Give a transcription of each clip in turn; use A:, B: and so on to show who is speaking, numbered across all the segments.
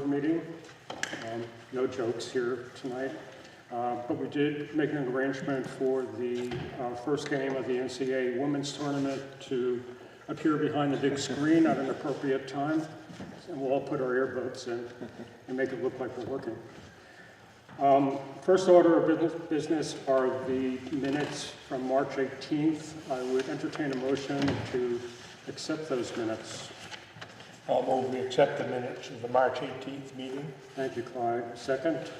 A: Meeting. No jokes here tonight, but we did make an arrangement for the first game of the NCAA women's tournament to appear behind the big screen at an appropriate time, and we'll all put our earbuds in and make it look like we're working. First order of business are the minutes from March 18th. I would entertain a motion to accept those minutes.
B: I'll move we accept the minutes of the March 18th meeting.
A: Thank you, Clyde. Second?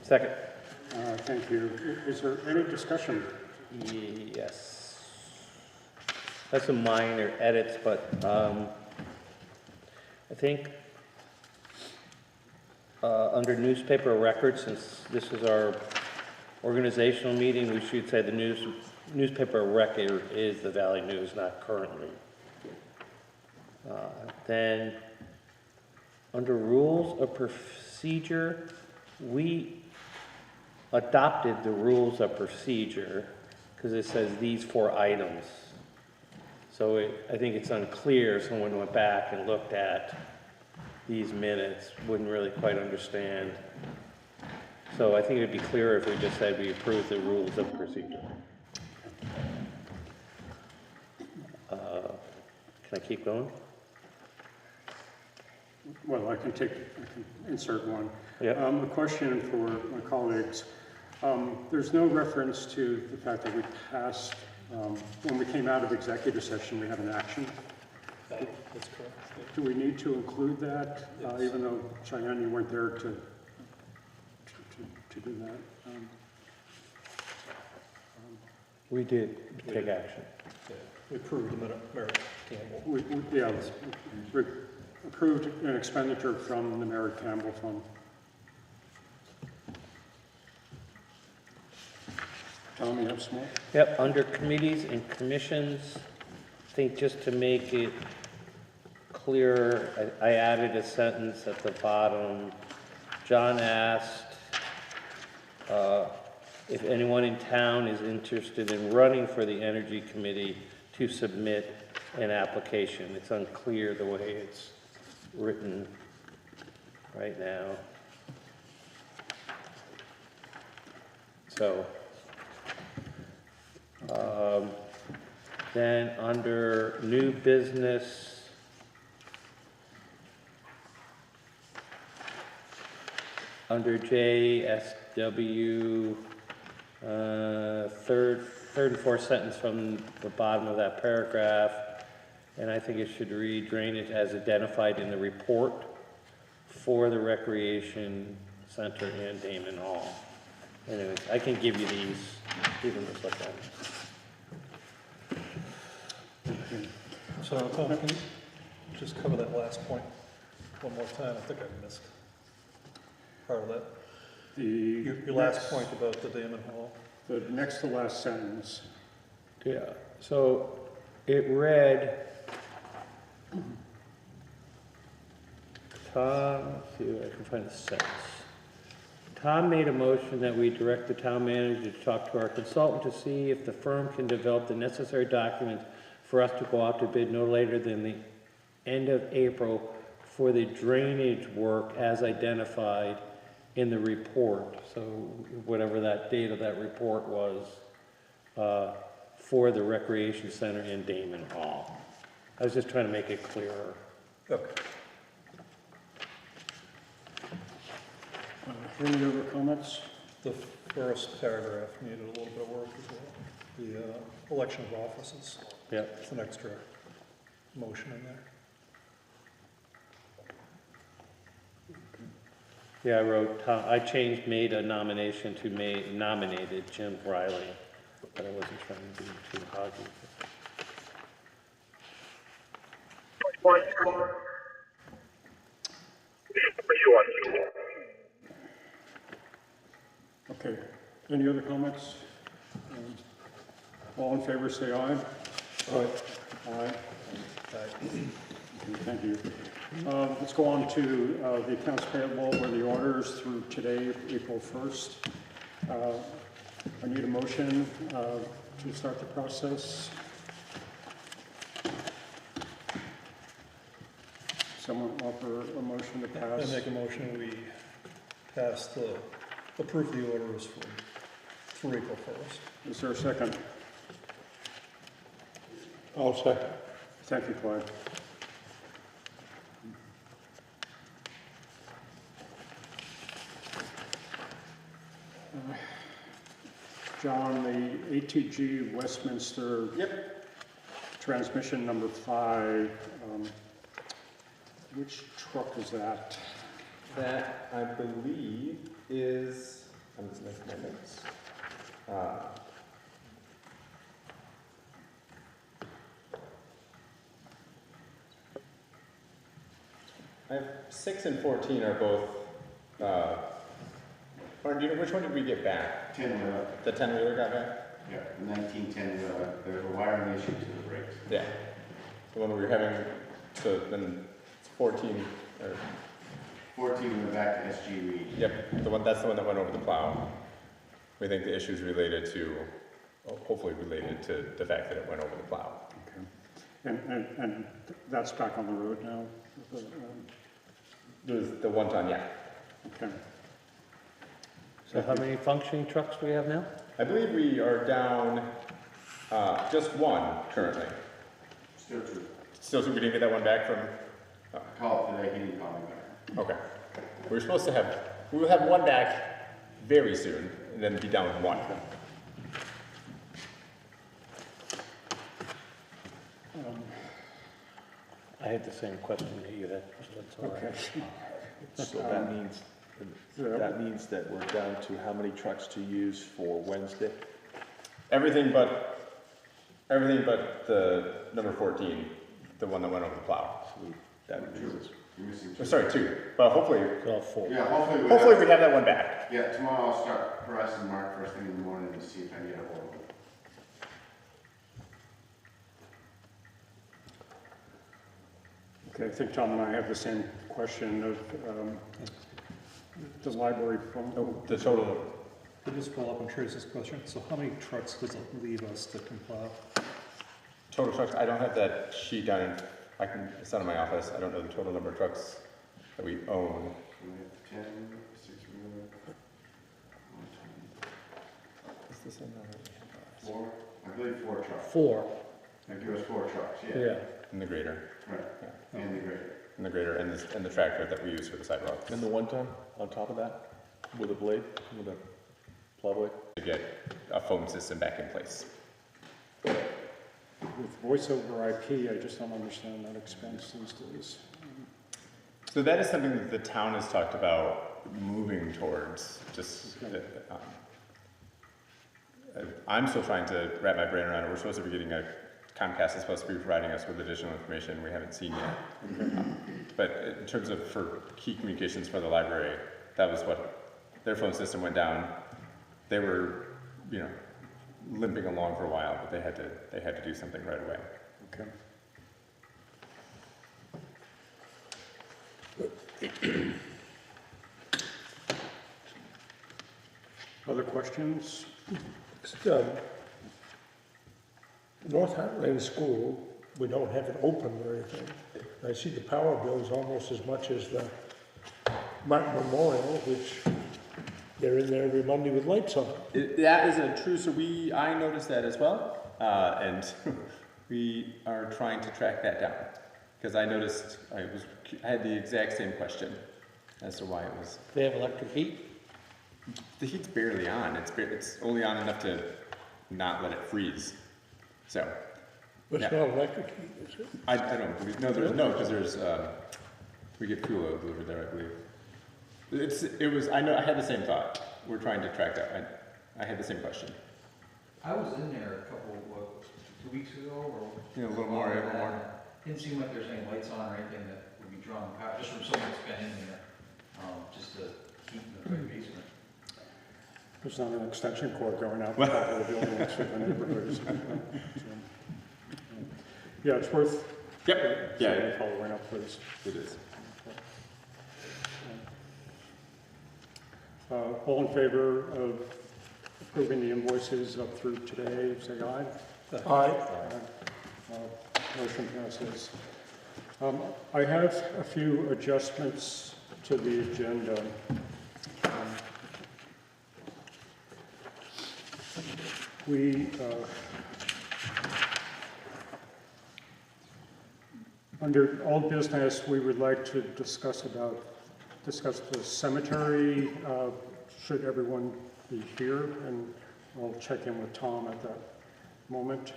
C: Second.
A: Thank you. Is there any discussion?
C: Yes. That's some minor edits, but I think under newspaper records, since this is our organizational meeting, we should say the newspaper record is the Valley News, not currently. Then, under rules of procedure, we adopted the rules of procedure because it says these 4 items. So I think it's unclear if someone went back and looked at these minutes, wouldn't really quite understand. So I think it'd be clearer if we just said we approve the rules of procedure. Can I keep going?
A: Well, I can insert one.
C: Yep.
A: A question for my colleagues. There's no reference to the fact that we passed, when we came out of executive session, we had an action.
B: That's correct.
A: Do we need to include that, even though, Cheyenne, you weren't there to do that?
C: We did take action.
B: Yeah. We approved the Merritt Campbell.
A: We approved an expenditure from the Merritt Campbell Fund. Tom, you have some more?
C: Yep, under committees and commissions, I think just to make it clearer, I added a sentence at the bottom. John asked if anyone in town is interested in running for the Energy Committee to submit an application. It's unclear the way it's written right now. So, then under new business, under JSW, third and fourth sentence from the bottom of that paragraph, and I think it should read drainage as identified in the report for the Recreation Center and Damon Hall. Anyways, I can give you these. You can just look at them.
B: So, Tom, can you just cover that last point one more time? I think I missed part of that. Your last point about the Damon Hall.
A: The next to last sentence.
C: Yeah, so it read, Tom, let's see if I can find the sentence. Tom made a motion that we direct the town manager to talk to our consultant to see if the firm can develop the necessary documents for us to go out to bid no later than the end of April for the drainage work as identified in the report. So whatever that date of that report was for the Recreation Center in Damon Hall. I was just trying to make it clearer.
B: Okay.
A: Any other comments?
B: The first paragraph needed a little bit of work as well. The election of offices.
C: Yep.
B: It's an extra motion in there.
C: Yeah, I wrote, I changed made a nomination to nominated Jim Riley, but I wasn't trying to be too hoggy.
A: Okay. Any other comments? All in favor, say aye.
B: Aye.
A: Aye. Okay, thank you. Let's go on to the accounts payable where the orders through today, April 1st. I need a motion to start the process. Someone offer a motion to
B: I
A: pass?
B: make a motion, we approve the orders for April 1st.
A: Is there a second?
D: I'll second.
A: Thank you, Clyde. John, the ATG Westminster.
E: Yep.
A: Transmission number 5, which truck is that?
E: That, I believe, is, I'm just making my notes. I have 6 and 14 are both, or do you know, which one did we get back?
F: 10-wheeler,
E: The 10-wheeler got back?
F: yeah, the 1910-wheeler, there's a wiring issue to the brakes.
E: Yeah. The one we were having, so then it's 14, or,
F: 14 went back to SG Reed.
E: yep, that's the one that went over the plow. We think the issue is related to, well, hopefully related to the fact that it went over the plow.
A: Okay. And that's back on the road now?
E: The 1 ton, yeah.
A: Okay.
C: So how many functioning trucks do we have now?
E: I believe we are down just 1 currently.
F: Still true.
E: Still, we didn't get that one back from,
F: I called today, he didn't call me back.
E: okay. We were supposed to have, we will have 1 back very soon, and then be down with 1.
C: I had the same question that you had, so that's all right.
A: Okay.
D: So that means that we're down to how many trucks to use for Wednesday?
E: Everything but the number 14, the one that went over the plow.
D: That means
F: You're missing
E: Oh,
F: 2.
E: sorry, 2, but hopefully
C: It's all full.
F: Yeah, hopefully
E: we have that one back.
F: Yeah, tomorrow I'll start harassing Mark first thing in the morning to see if I can get a hold of him.
A: Okay, I think Tom and I have the same question of the library phone.
E: The total,
B: Could just follow up on Tracy's question, so how many trucks does it leave us that can plow?
E: total trucks, I don't have that sheet down, it's out of my office, I don't know the total number of trucks that we own.
F: We have 10, 6-wheeler,
E: Is this a number?
F: 4, I believe 4 trucks.
C: 4,
F: That gives us 4 trucks, yeah.
C: yeah.
E: And the grader,
F: Right, and the grader.
E: and the grader, and the tractor that we use for the sidewalks.
D: And the 1 ton on top of that, with a blade, with a plow blade?
E: To get a phone system back in place.
A: With voice over IP, I just don't understand that expense these days.
E: So that is something that the town has talked about moving towards, just, I'm still trying to wrap my brain around it. We're supposed to be getting Comcast is supposed to be providing us with additional information we haven't seen yet. But in terms of for key communications for the library, that was what, their phone system went down. They were, limping along for a while, but they had to do something right away.
A: Okay. Other questions?
G: North Hartland School, we don't have it open or anything. I see the power bill is almost as much as the Martin Memorial, which they're in there every Monday with lights on.
E: That isn't true, so I noticed that as well, and we are trying to track that down. Because I noticed, I had the exact same question as to why it was.
C: They have electric heat?
E: The heat's barely on, it's only on enough to not let it freeze, so.
G: But it's
E: Yeah.
G: not electric heat, is it?
E: I don't believe, because there's, we get fuel oil delivered there, I believe. I had the same thought, we're trying to track that, I had the same question.
H: I was in there a couple, 2 weeks ago, or?
E: Yeah, a little more, yeah, a little more.
H: Didn't seem like there's any lights on or anything that would be drawing power, just from someone that's been in there, just to keep the basement.
A: There's not an extension cord going out the top of the building next to the neighborhood. Yeah, it's worth.
E: Yep, yeah,
A: Following up, please.
E: it is.
A: All in favor of approving the invoices up through today, say aye.
G: Aye.
A: Motion passes. I have a few adjustments to the agenda. We, under old business, we would like to discuss the cemetery, should everyone be here, and I'll check in with Tom at that moment.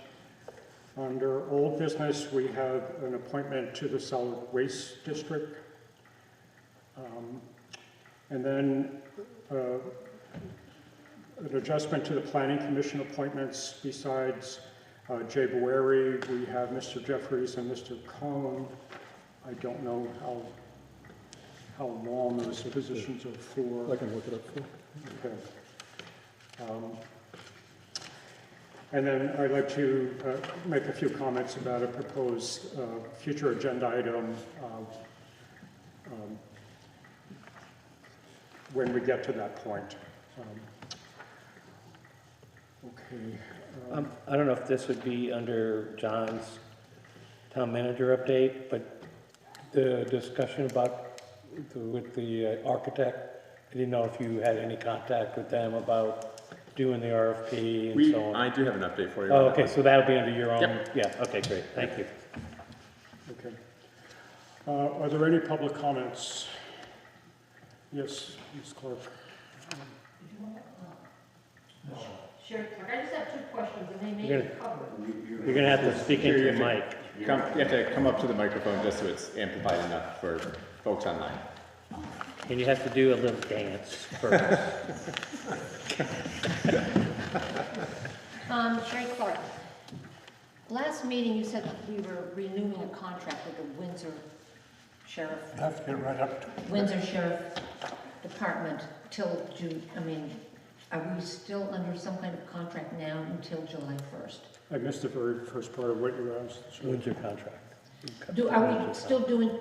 A: Under old business, we have an appointment to the Solid Waste District. And then an adjustment to the Planning Commission appointments. Besides Jay Boeri, we have Mr. Jeffries and Mr. Cohn. I don't know how long those positions are for.
B: I can look it up for you.
A: Okay. And then I'd like to make a few comments about a proposed future agenda item when we get to that point. Okay.
C: I don't know if this would be under John's town manager update, but the discussion about with the architect, I didn't know if you had any contact with them about doing the RFP and so on.
E: I do have an update for you.
C: Oh,
E: on that
C: okay,
E: one.
C: so that'll be under your own?
E: Yep.
C: Yeah, okay, great, thank you.
A: Okay. Are there any public comments? Yes, Ms. Clark.
I: Sure, I just have two questions, and they may
C: You're
I: be covered.
C: You're gonna have to speak into the mic.
E: You have to come up to the microphone just so it's amplified enough for folks online.
C: And you have to do a little dance first.
I: Sherry Clark, last meeting you said that we were renewing a contract with the Windsor Sheriff,
G: You have to get right up to it.
I: Windsor Sheriff Department till June, are we still under some kind of contract now until July 1st?
A: I missed the very first part of what you asked.
C: Windsor contract.
I: Are we still doing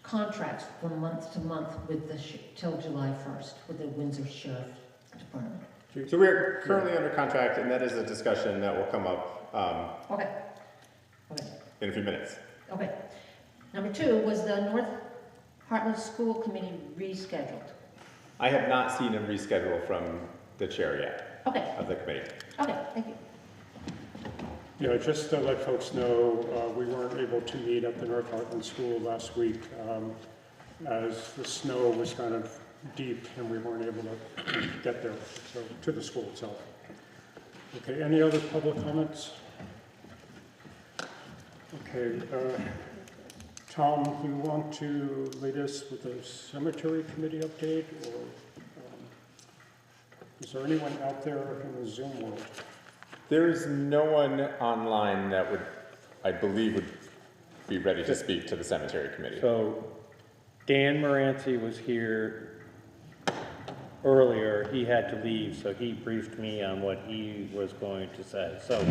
I: contracts from month to month with the, till July 1st with the Windsor Sheriff Department?
E: So we're currently under contract, and that is a discussion that will come up
I: Okay. Okay.
E: in a few minutes.
I: Okay. Number two, was the North Hartland School Committee rescheduled?
E: I have not seen a reschedule from the chair yet
I: Okay,
E: of the committee.
I: okay, thank you.
A: Yeah, just to let folks know, we weren't able to meet at the North Hartland School last week as the snow was kind of deep and we weren't able to get there, so to the school itself. Okay, any other public comments? Okay, Tom, do you want to lead us with a cemetery committee update, or is there anyone out there in the Zoom world?
E: There is no one online that would, I believe, would be ready to speak to the cemetery committee.
C: So Dan Moranci was here earlier. He had to leave, so he briefed me on what he was going to say. So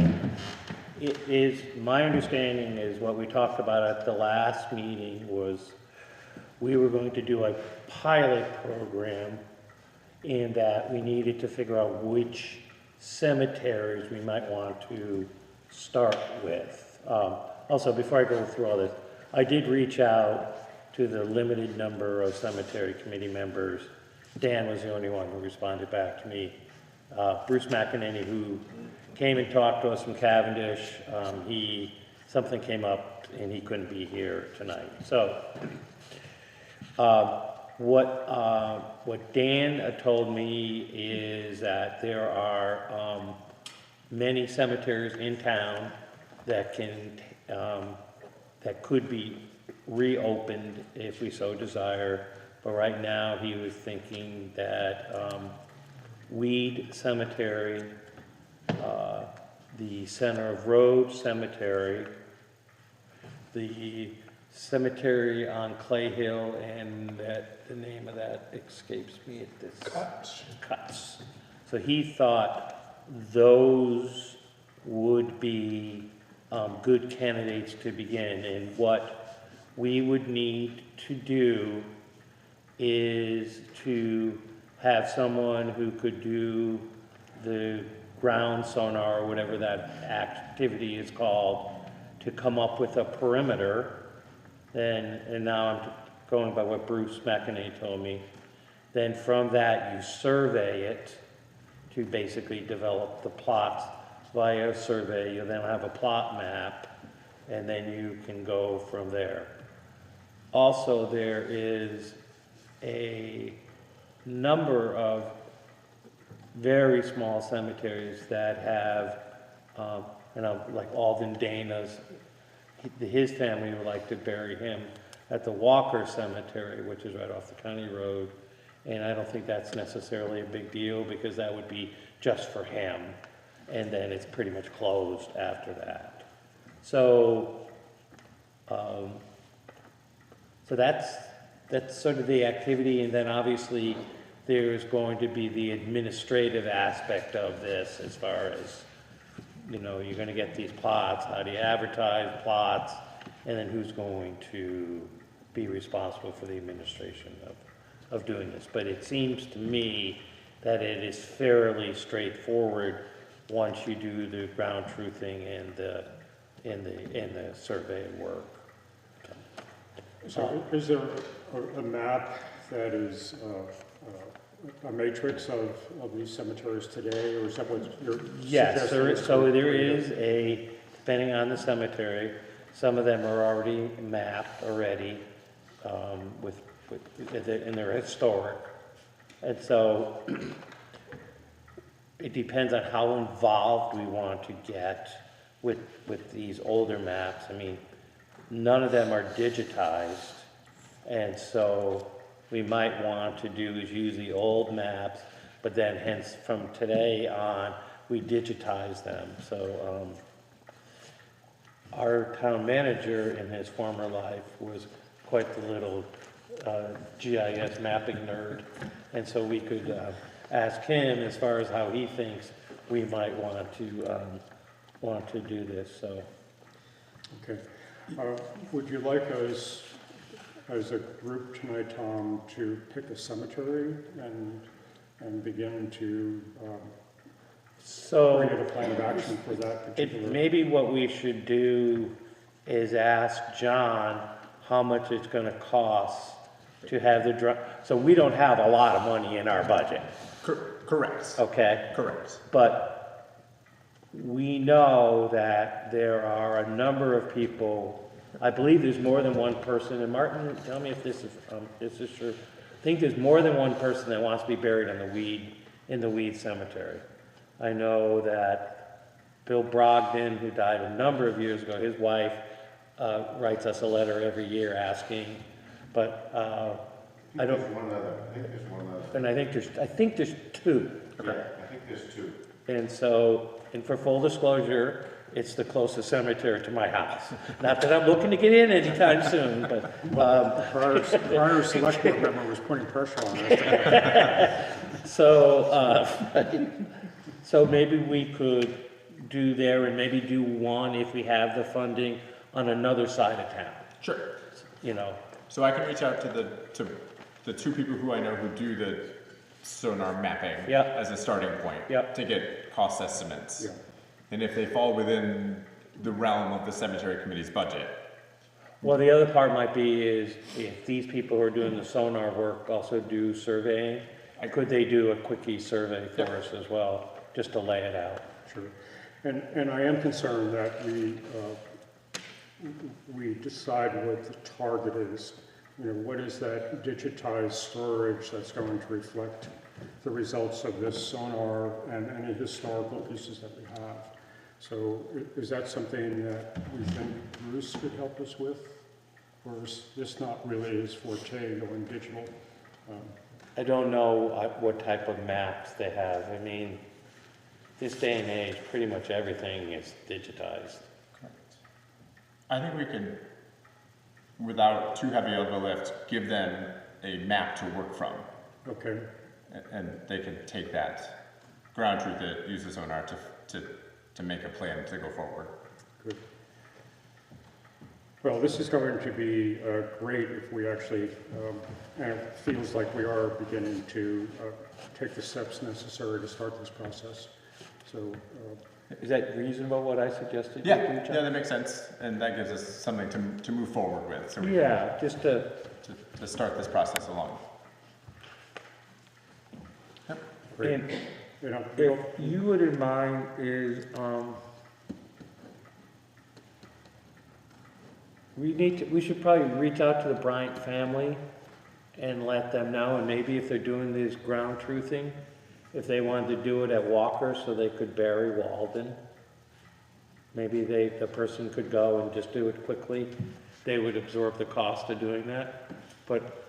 C: it is, my understanding is what we talked about at the last meeting was we were going to do a pilot program in that we needed to figure out which cemeteries we might want to start with. Also, before I go through all this, I did reach out to the limited number of cemetery committee members. Dan was the only one who responded back to me. Bruce McEnany, who came and talked to us from Cavendish, something came up and he couldn't be here tonight. So what Dan told me is that there are many cemeteries in town that can that could be reopened if we so desire. But right now he was thinking that Weed Cemetery, the Center of Road Cemetery, the cemetery on Clay Hill, and that the name of that escapes me at this. Cuts. So he thought those would be good candidates to begin. And what we would need to do is to have someone who could do the ground sonar, or whatever that activity is called, to come up with a perimeter then, and now I'm going by what Bruce McEnany told me, then from that you survey it to basically develop the plots via a survey. You'll then have a plot map, and then you can go from there. Also, there is a number of very small cemeteries that have, like Alden Dana's, his family would like to bury him at the Walker Cemetery, which is right off the county road. And I don't think that's necessarily a big deal because that would be just for him. And then it's pretty much closed after that. So, so that's sort of the activity. And then obviously there's going to be the administrative aspect of this as far as, you know, you're going to get these plots. How do you advertise plots? And then who's going to be responsible for the administration of doing this? But it seems to me that it is fairly straightforward once you do the ground truthing and the survey work.
A: So is there a map that is a matrix of these cemeteries today, or is that what you're
C: Yes,
A: suggesting?
C: so there is a, depending on the cemetery, some of them are already mapped already, and they're historic. And so it depends on how involved we want to get with these older maps. I mean, none of them are digitized, and so we might want to do is use the old maps, but then hence from today on, we digitize them. So our town manager in his former life was quite the little GIS mapping nerd, and so we could ask him as far as how he thinks we might want to do this. So,
A: Okay. Would you like us, as a group tonight, Tom, to pick a cemetery and begin to create a plan of action for that particular?
C: Maybe what we should do is ask John how much it's going to cost to have the so we don't have a lot of money in our budget.
E: Correct.
C: Okay.
E: Correct.
C: But we know that there are a number of people, I believe there's more than one person, and Martin, tell me if this is true. I think there's more than one person that wants to be buried in the Weed Cemetery. I know that Bill Brogdon, who died a number of years ago, his wife writes us a letter every year asking, but I don't.
F: There's one other, I think there's one other.
C: And I think there's two.
F: Yeah, I think there's two.
C: And so, and for full disclosure, it's the closest cemetery to my house. Not that I'm looking to get in anytime soon, but.
A: Prior select board member was putting pressure on us.
C: So maybe we could do there and maybe do one if we have the funding on another side of town,
E: Sure.
C: you know.
E: So I can reach out to the two people who I know who do the sonar mapping
C: Yep.
E: as a starting point
C: Yep.
E: to get cost estimates.
A: Yeah.
E: And if they fall within the realm of the cemetery committee's budget.
C: Well, the other part might be is if these people who are doing the sonar work also do surveying, could they do a quickie survey for us as well, just to lay it out?
A: Sure. And I am concerned that we decide what the target is. You know, what is that digitized storage that's going to reflect the results of this sonar and any historical pieces that we have? So is that something that we think Bruce could help us with? Or is this not really his forte, going digital?
C: I don't know what type of maps they have. I mean, this day and age, pretty much everything is digitized.
E: Correct. I think we could, without too heavy of a lift, give them a map to work from.
A: Okay.
E: And they can take that ground truth it, use the sonar to make a plan to go forward.
A: Good. Well, this is going to be great if we actually, and it feels like we are beginning to take the steps necessary to start this process. So
C: Is that reasonable, what I suggested?
E: Yeah,
C: you do,
E: yeah,
C: John?
E: that makes sense, and that gives us something to move forward with, so we
C: Yeah, just to,
E: to start this process along.
C: and
A: You know,
C: if you wouldn't mind is, we should probably reach out to the Bryant family and let them know, and maybe if they're doing this ground truthing, if they wanted to do it at Walker so they could bury Walden, maybe the person could go and just do it quickly. They would absorb the cost of doing that, but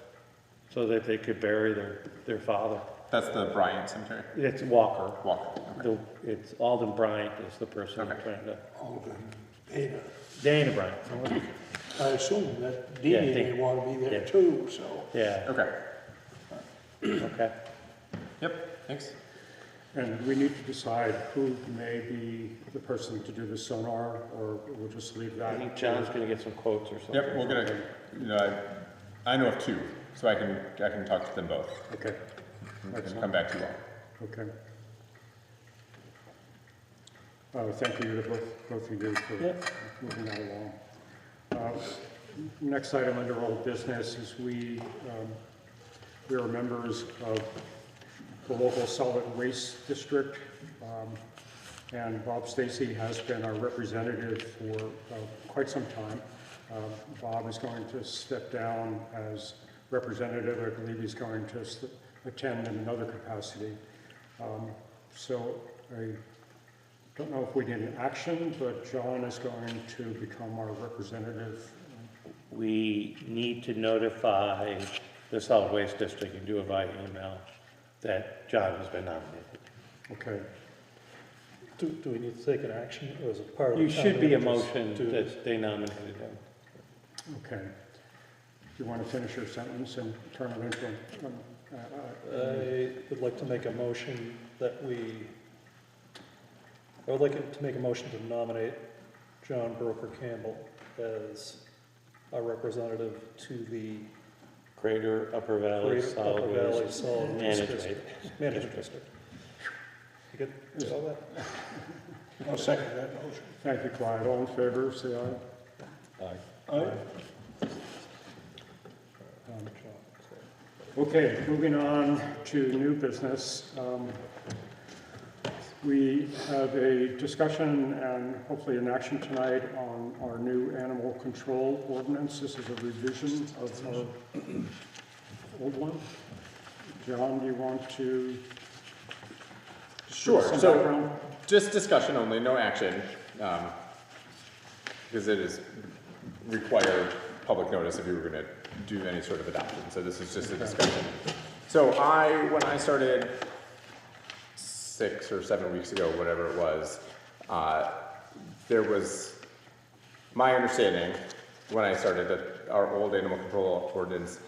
C: so that they could bury their father.
E: That's the Bryant Cemetery?
C: It's Walker.
E: Walker, okay.
C: It's Alden Bryant is the person
E: Okay.
C: trying to,
G: Alden, Dana.
C: Dana Bryant.
G: I assume that
C: Yeah,
G: Dee
C: I think-
G: may want to be there
C: yeah.
G: too, so.
C: Yeah,
E: Okay,
C: okay.
E: yep, thanks.
A: and we need to decide who may be the person to do the sonar, or we'll just leave that.
C: I think John's gonna get some quotes or something.
E: Yep, we're gonna, you know, I know of two, so I can talk to them both
A: Okay,
E: and come back to you all.
A: okay. Thank you to both of you for
C: Yep.
A: moving that along. Next item under old business is we are members of the local solid waste district, and Bob Stacy has been our representative for quite some time. Bob is going to step down as representative. I believe he's going to attend in another capacity. So I don't know if we need an action, but John is going to become our representative.
C: We need to notify the solid waste district and do it via email that John has been nominated.
A: Okay,
B: Do we need to take an action, or is it part of the
C: You
B: town
C: should be a
B: manager's
C: motion
B: duties?
C: that they nominated him.
A: okay. Do you want to finish your sentence and turn it into
B: I would like to make a motion that I would like to make a motion to nominate John Broker Campbell as our representative to the
C: Greater Upper Valley
B: Greater
C: Solid
B: Upper Valley
C: Waste
B: Solid Waste
C: Management.
B: District. Management District. You get all that?
G: I'll second that motion.
A: Thank you, Clyde. All in favor, say aye. Okay, moving on to new business. We have a discussion and hopefully an action tonight on our new animal control ordinance. This is a revision of our old one. John, do you want to?
E: Sure,
A: Some
E: so
A: background?
E: just discussion only, no action, because it is required public notice if you were gonna do any sort of adoption, so this is just a discussion. So when I started 6 or 7 weeks ago, whatever it was, there was, my understanding when I started that our old animal control ordinance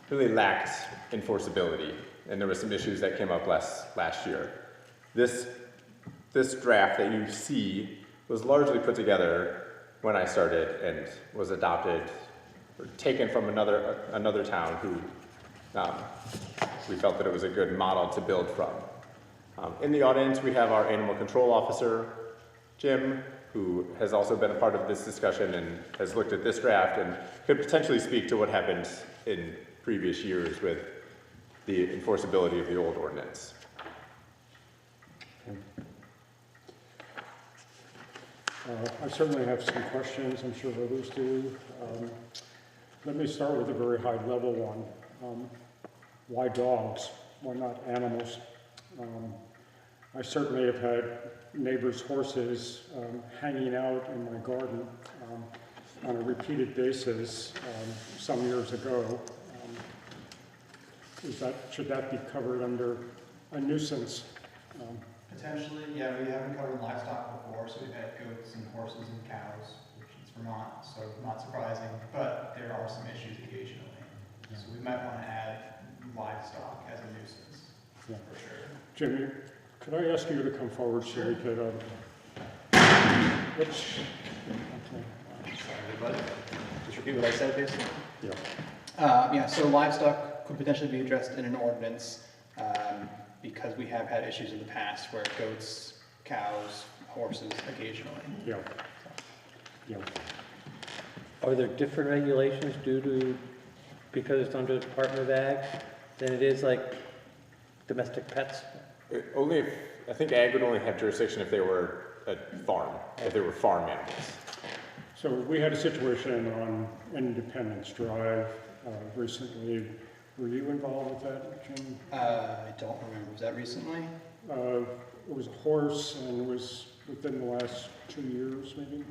E: really lacked enforceability, and there were some issues that came up last year. This draft that you see was largely put together when I started and was adopted or taken from another town who we felt that it was a good model to build from. In the audience, we have our animal control officer, Jim, who has also been a part of this discussion and has looked at this draft and could potentially speak to what happened in previous years with the enforceability of the old ordinance.
A: I certainly have some questions, I'm sure others do. Let me start with a very high level one. Why dogs? Why not animals? I certainly have had neighbors' horses hanging out in my garden on a repeated basis some years ago. Should that be covered under a nuisance?
J: Potentially, yeah, we haven't covered livestock before, so we've had goats and horses and cows, which is Vermont, so not surprising, but there are some issues occasionally. So we might want to add livestock as a nuisance,
A: Yeah.
J: for sure.
A: Jimmy, could I ask you to come forward so we could, which,
J: Just repeat what I said, please.
A: yeah,
J: Yeah, so livestock could potentially be addressed in an ordinance because we have had issues in the past where goats, cows, horses occasionally.
A: Yeah. Yeah.
C: Are there different regulations because it's under the Department of Ag than it is like domestic pets?
E: Only if, I think ag would only have jurisdiction if they were a farm, if they were farm animals.
A: So we had a situation on Independence Drive recently. Were you involved with that, Jim?
J: I don't remember, was that recently?
A: It was a horse and it was within the last 2 years, maybe?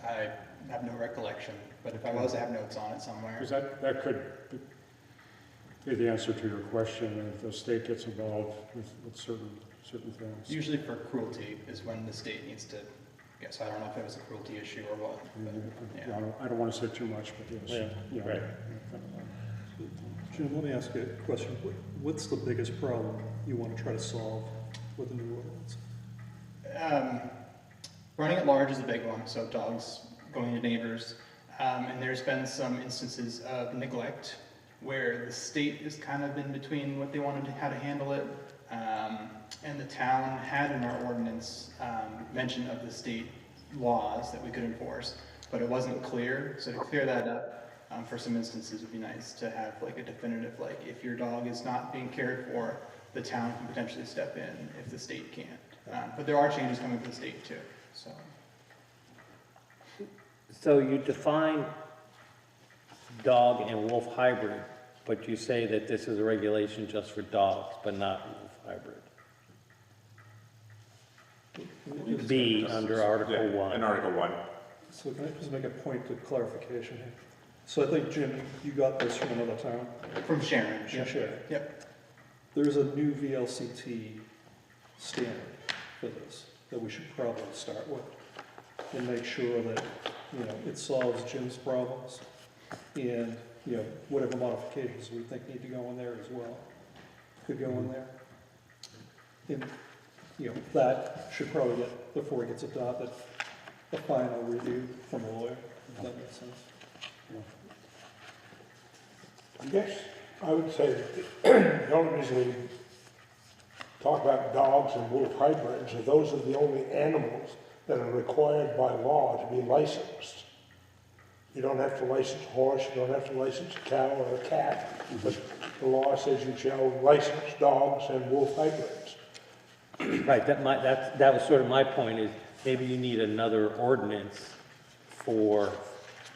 J: I have no recollection, but if I was, I have notes on it somewhere.
A: Because that could be the answer to your question, if the state gets involved with certain things.
J: Usually for cruelty is when the state needs to, so I don't know if it was a cruelty issue or what. But, yeah.
A: I don't want to say too much, but yes.
C: Yeah, right.
B: Jim, let me ask you a question. What's the biggest problem you want to try to solve with the new ordinance?
J: Running at large is a big one, so dogs going to neighbors. And there's been some instances of neglect where the state has kind of been between what they wanted to, how to handle it. And the town had in our ordinance mention of the state laws that we could enforce, but it wasn't clear. So to clear that up, for some instances, it would be nice to have like a definitive, like if your dog is not being cared for, the town can potentially step in if the state can't. But there are changes coming from the state too.
C: So you define dog and wolf hybrid, but you say that this is a regulation just for dogs, but not wolf hybrid. B under Article 1.
E: In Article 1.
B: So can I just make a point of clarification here? So I think, Jim, you got this from another town?
J: From Sharon.
B: Yeah, Sharon.
J: Yep.
B: There's a new VLCT standard for this that we should probably start with and make sure that, it solves Jim's problems and, whatever modifications we think need to go in there as well could go in there. And, that should probably get, before it gets adopted, a final review from a lawyer, if that makes sense.
G: I guess I would say that the only reason we talk about dogs and wolf hybrids are those are the only animals that are required by law to be licensed. You don't have to license a horse, you don't have to license a cow or a cat, but the law says you shall license dogs and wolf hybrids.
C: Right, that was sort of my point, is maybe you need another ordinance for,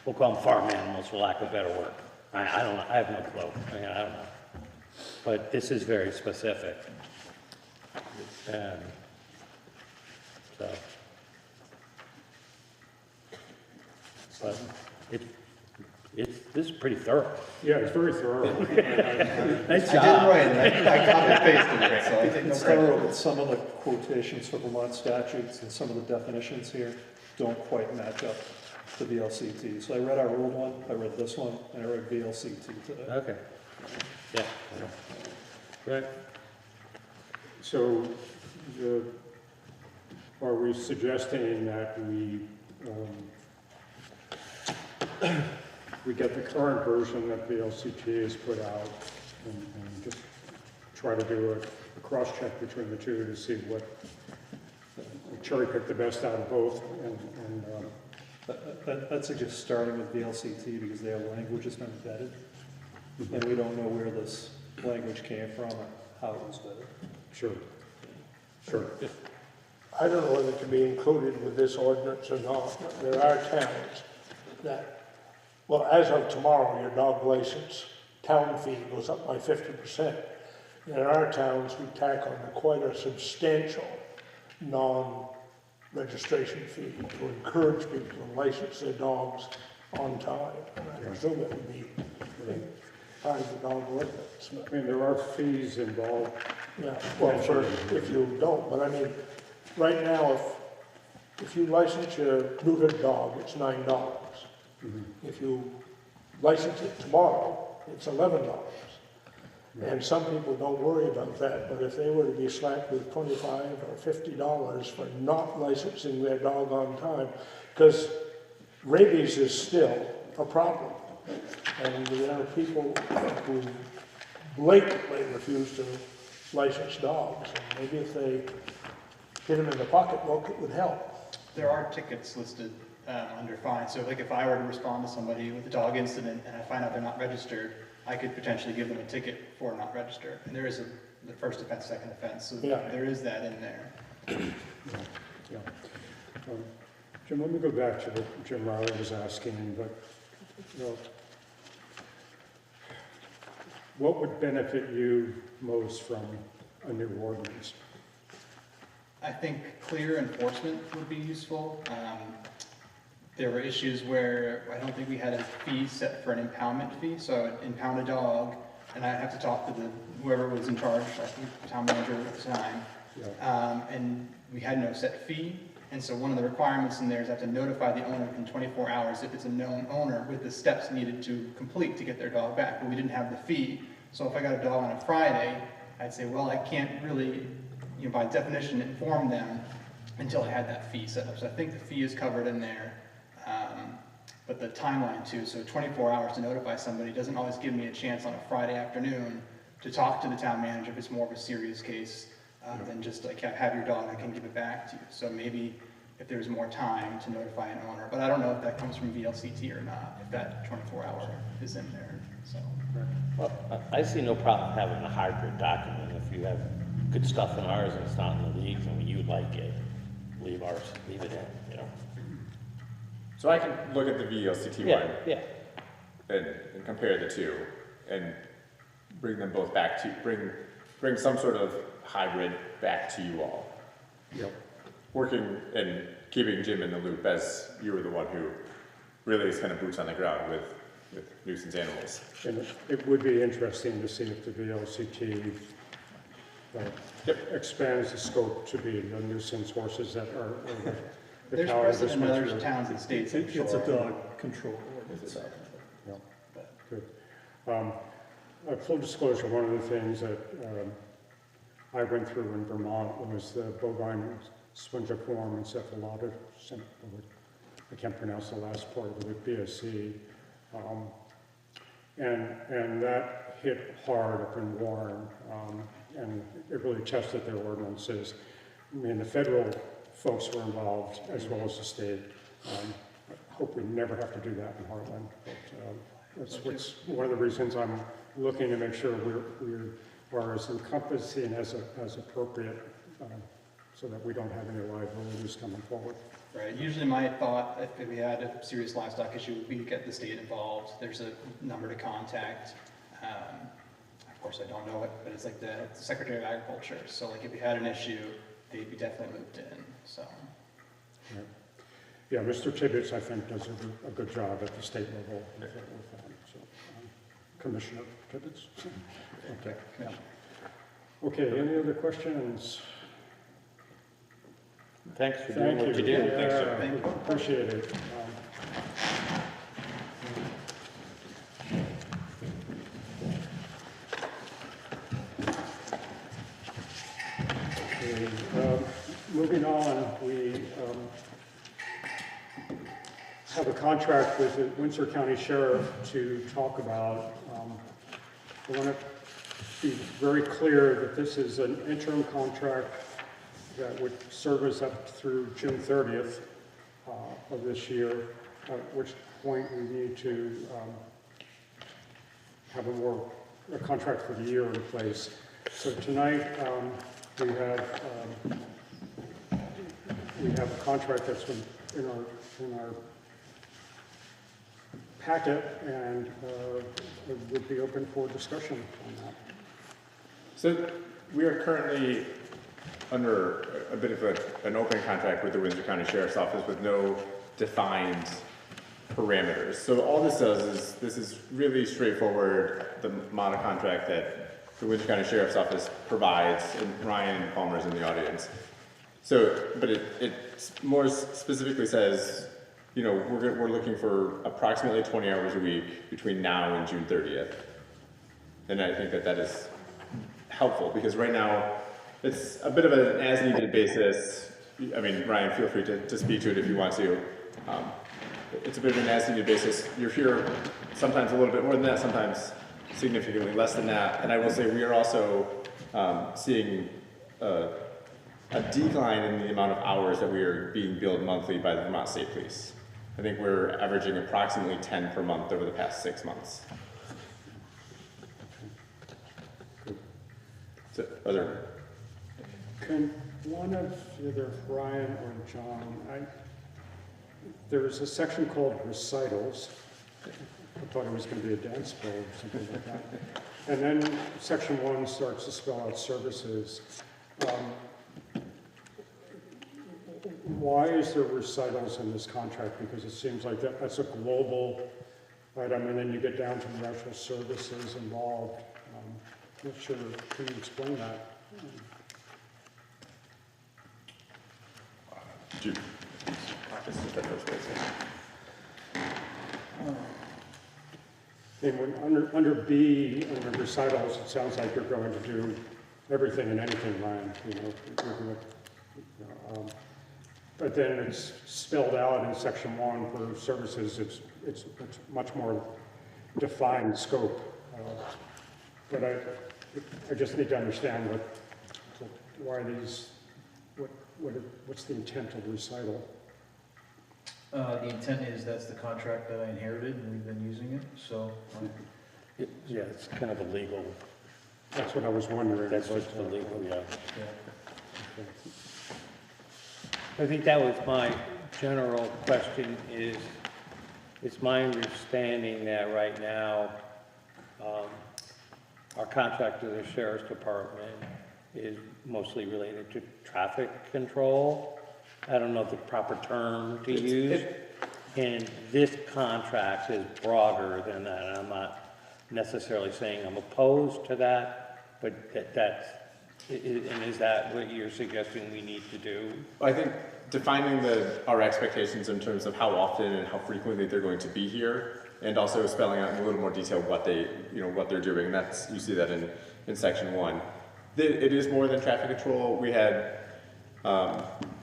C: we'll call them farm animals for lack of a better word. I don't know, I have no clue, I don't know. But this is very specific. So. But this is pretty thorough.
A: Yeah, it's very thorough.
C: Nice
J: I
C: job.
J: did write it, I copied and pasted it, so I think no
B: It's
J: credit.
B: thorough, but some of the quotations for Vermont statutes and some of the definitions here don't quite match up to VLCT. So I read our old one, I read this one, and I read VLCT today.
C: Okay. Yeah. Right.
A: So are we suggesting that we get the current version that the LCT has put out and just try to do a cross-check between the two to see what, cherry pick the best out of both
B: I'd suggest starting with VLCT because their language has been vetted, and we don't know where this language came from or how it was vetted.
A: Sure.
G: I don't know whether it can be included with this ordinance or not, but there are towns that, well, as of tomorrow, your dog license town fee goes up by 50%. There are towns who tack on quite a substantial non-registration fee to encourage people to license their dogs on time. And I presume it would be part of the dog ordinance.
A: I mean, there are fees involved.
G: Yeah, well, for if you don't, but I mean, right now, if you license your neutered dog, it's $9. Mm-hmm. If you license it tomorrow, it's $11. Right. And some people don't worry about that, but if they were to be slapped with $25 or $50 for not licensing their dog on time, because rabies is still a problem. And there are people who blatantly refuse to license dogs. And maybe if they hit them in the pocketbook, it would help.
J: There are tickets listed under fine, so like if I were to respond to somebody with a dog incident and I find out they're not registered, I could potentially give them a ticket for not registered. And there is the first offense, second offense, so
G: Yeah.
J: there is that in there.
A: Yeah. Jim, let me go back to what Jim Riley was asking, but, you know, what would benefit you most from a new ordinance?
J: I think clear enforcement would be useful. There were issues where I don't think we had a fee set for an impoundment fee, so I would impound a dog, and I'd have to talk to whoever was in charge, I think the town manager at the time.
A: Yeah.
J: And we had no set fee, and so one of the requirements in there is I have to notify the owner within 24 hours if it's a known owner with the steps needed to complete to get their dog back, but we didn't have the fee. So if I got a dog on a Friday, I'd say, well, I can't really, you know, by definition, inform them until I had that fee set up. So I think the fee is covered in there. But the timeline too, so 24 hours to notify somebody doesn't always give me a chance on a Friday afternoon to talk to the town manager if it's more of a serious case than just like have your dog, I can give it back to you. So maybe if there's more time to notify an owner, but I don't know if that comes from VLCT or not, if that 24-hour is in there, so.
C: Well, I see no problem having a hybrid document. If you have good stuff in ours and it's not in the leagues and you like it, leave it in, you know?
E: So I can look at the VLCT one
C: Yeah,
E: and compare the two and bring them both back to, bring some sort of hybrid back to you all.
A: Yep.
E: Working and keeping Jim in the loop as you were the one who really is kind of boots on the ground with nuisance animals.
A: And it would be interesting to see if the VLCT expands the scope to be the nuisance horses that are.
J: There's precedent in other towns and states, I'm sure.
B: It's a dog control ordinance.
A: Yeah, good. Full disclosure, one of the things that I went through in Vermont was the bovine spongiform encephalitis. I can't pronounce the last part of it, with BSC. And that hit hard up in Warrant, and it really tested their ordinances. I mean, the federal folks were involved as well as the state. I hope we never have to do that in Hartland, but that's one of the reasons I'm looking to make sure we are as encompassing as appropriate, so that we don't have any liabilities coming forward.
J: Right, usually my thought, if we had a serious livestock issue, would be to get the state involved. There's a number to contact. Of course, I don't know it, but it's like the Secretary of Agriculture. So like if we had an issue, they'd be definitely looped in, so.
A: Yeah, Mr. Tibbetts, I think, does a good job at the state level with that. So, Commissioner Tibbetts. Okay. Yeah. Okay, any other questions?
C: Thanks for doing what you do.
A: Yeah,
C: Thanks, sir.
J: Thank you.
A: Appreciate it. Moving on, we have a contract with the Windsor County Sheriff to talk about. I want to be very clear that this is an interim contract that would serve us up through June 30th of this year, at which point we need to have a contract for the year in place. So tonight we have a contract that's been in our packet, and it would be open for discussion on that.
E: So we are currently under a bit of an open contract with the Windsor County Sheriff's Office with no defined parameters. So all this does is, this is really straightforward, the amount of contract that the Windsor County Sheriff's Office provides, and Ryan Palmer's in the audience. So, but it more specifically says, you know, we're looking for approximately 20 hours a week between now and June 30th. And I think that is helpful, because right now it's a bit of an as-needed basis. I mean, Ryan, feel free to speak to it if you want to. It's a bit of an as-needed basis. You're here sometimes a little bit more than that, sometimes significantly less than that. And I will say we are also seeing a decline in the amount of hours that we are being billed monthly by the Vermont State Police. I think we're averaging approximately 10 per month over the past 6 months. So, other,
A: Can one of either Brian or John, there's a section called recitals. I thought it was going to be a dance floor or something like that. And then section 1 starts to spell out services. Why is there recitals in this contract? Because it seems like that's a global item, and then you get down to the actual services involved. Not sure, can you explain that?
E: Jude. This is the first place.
A: And when under B, under recitals, it sounds like you're going to do everything and anything, Ryan, but then it's spelled out in section 1 for services, it's much more defined scope. But I just need to understand why these, what's the intent of recital?
H: The intent is that's the contract that I inherited and we've been using it, so.
C: Yeah, it's kind of a legal,
A: That's what I was wondering.
C: that's just a legal, yeah.
H: Yeah.
C: I think that was my general question is, it's my understanding that right now, our contract to the sheriff's department is mostly related to traffic control. I don't know the proper term to use. And this contract is broader than that. And I'm not necessarily saying I'm opposed to that, but and is that what you're suggesting we need to do?
E: I think defining our expectations in terms of how often and how frequently they're going to be here, and also spelling out in a little more detail what they're doing. That's, you see that in section 1. It is more than traffic control. We had,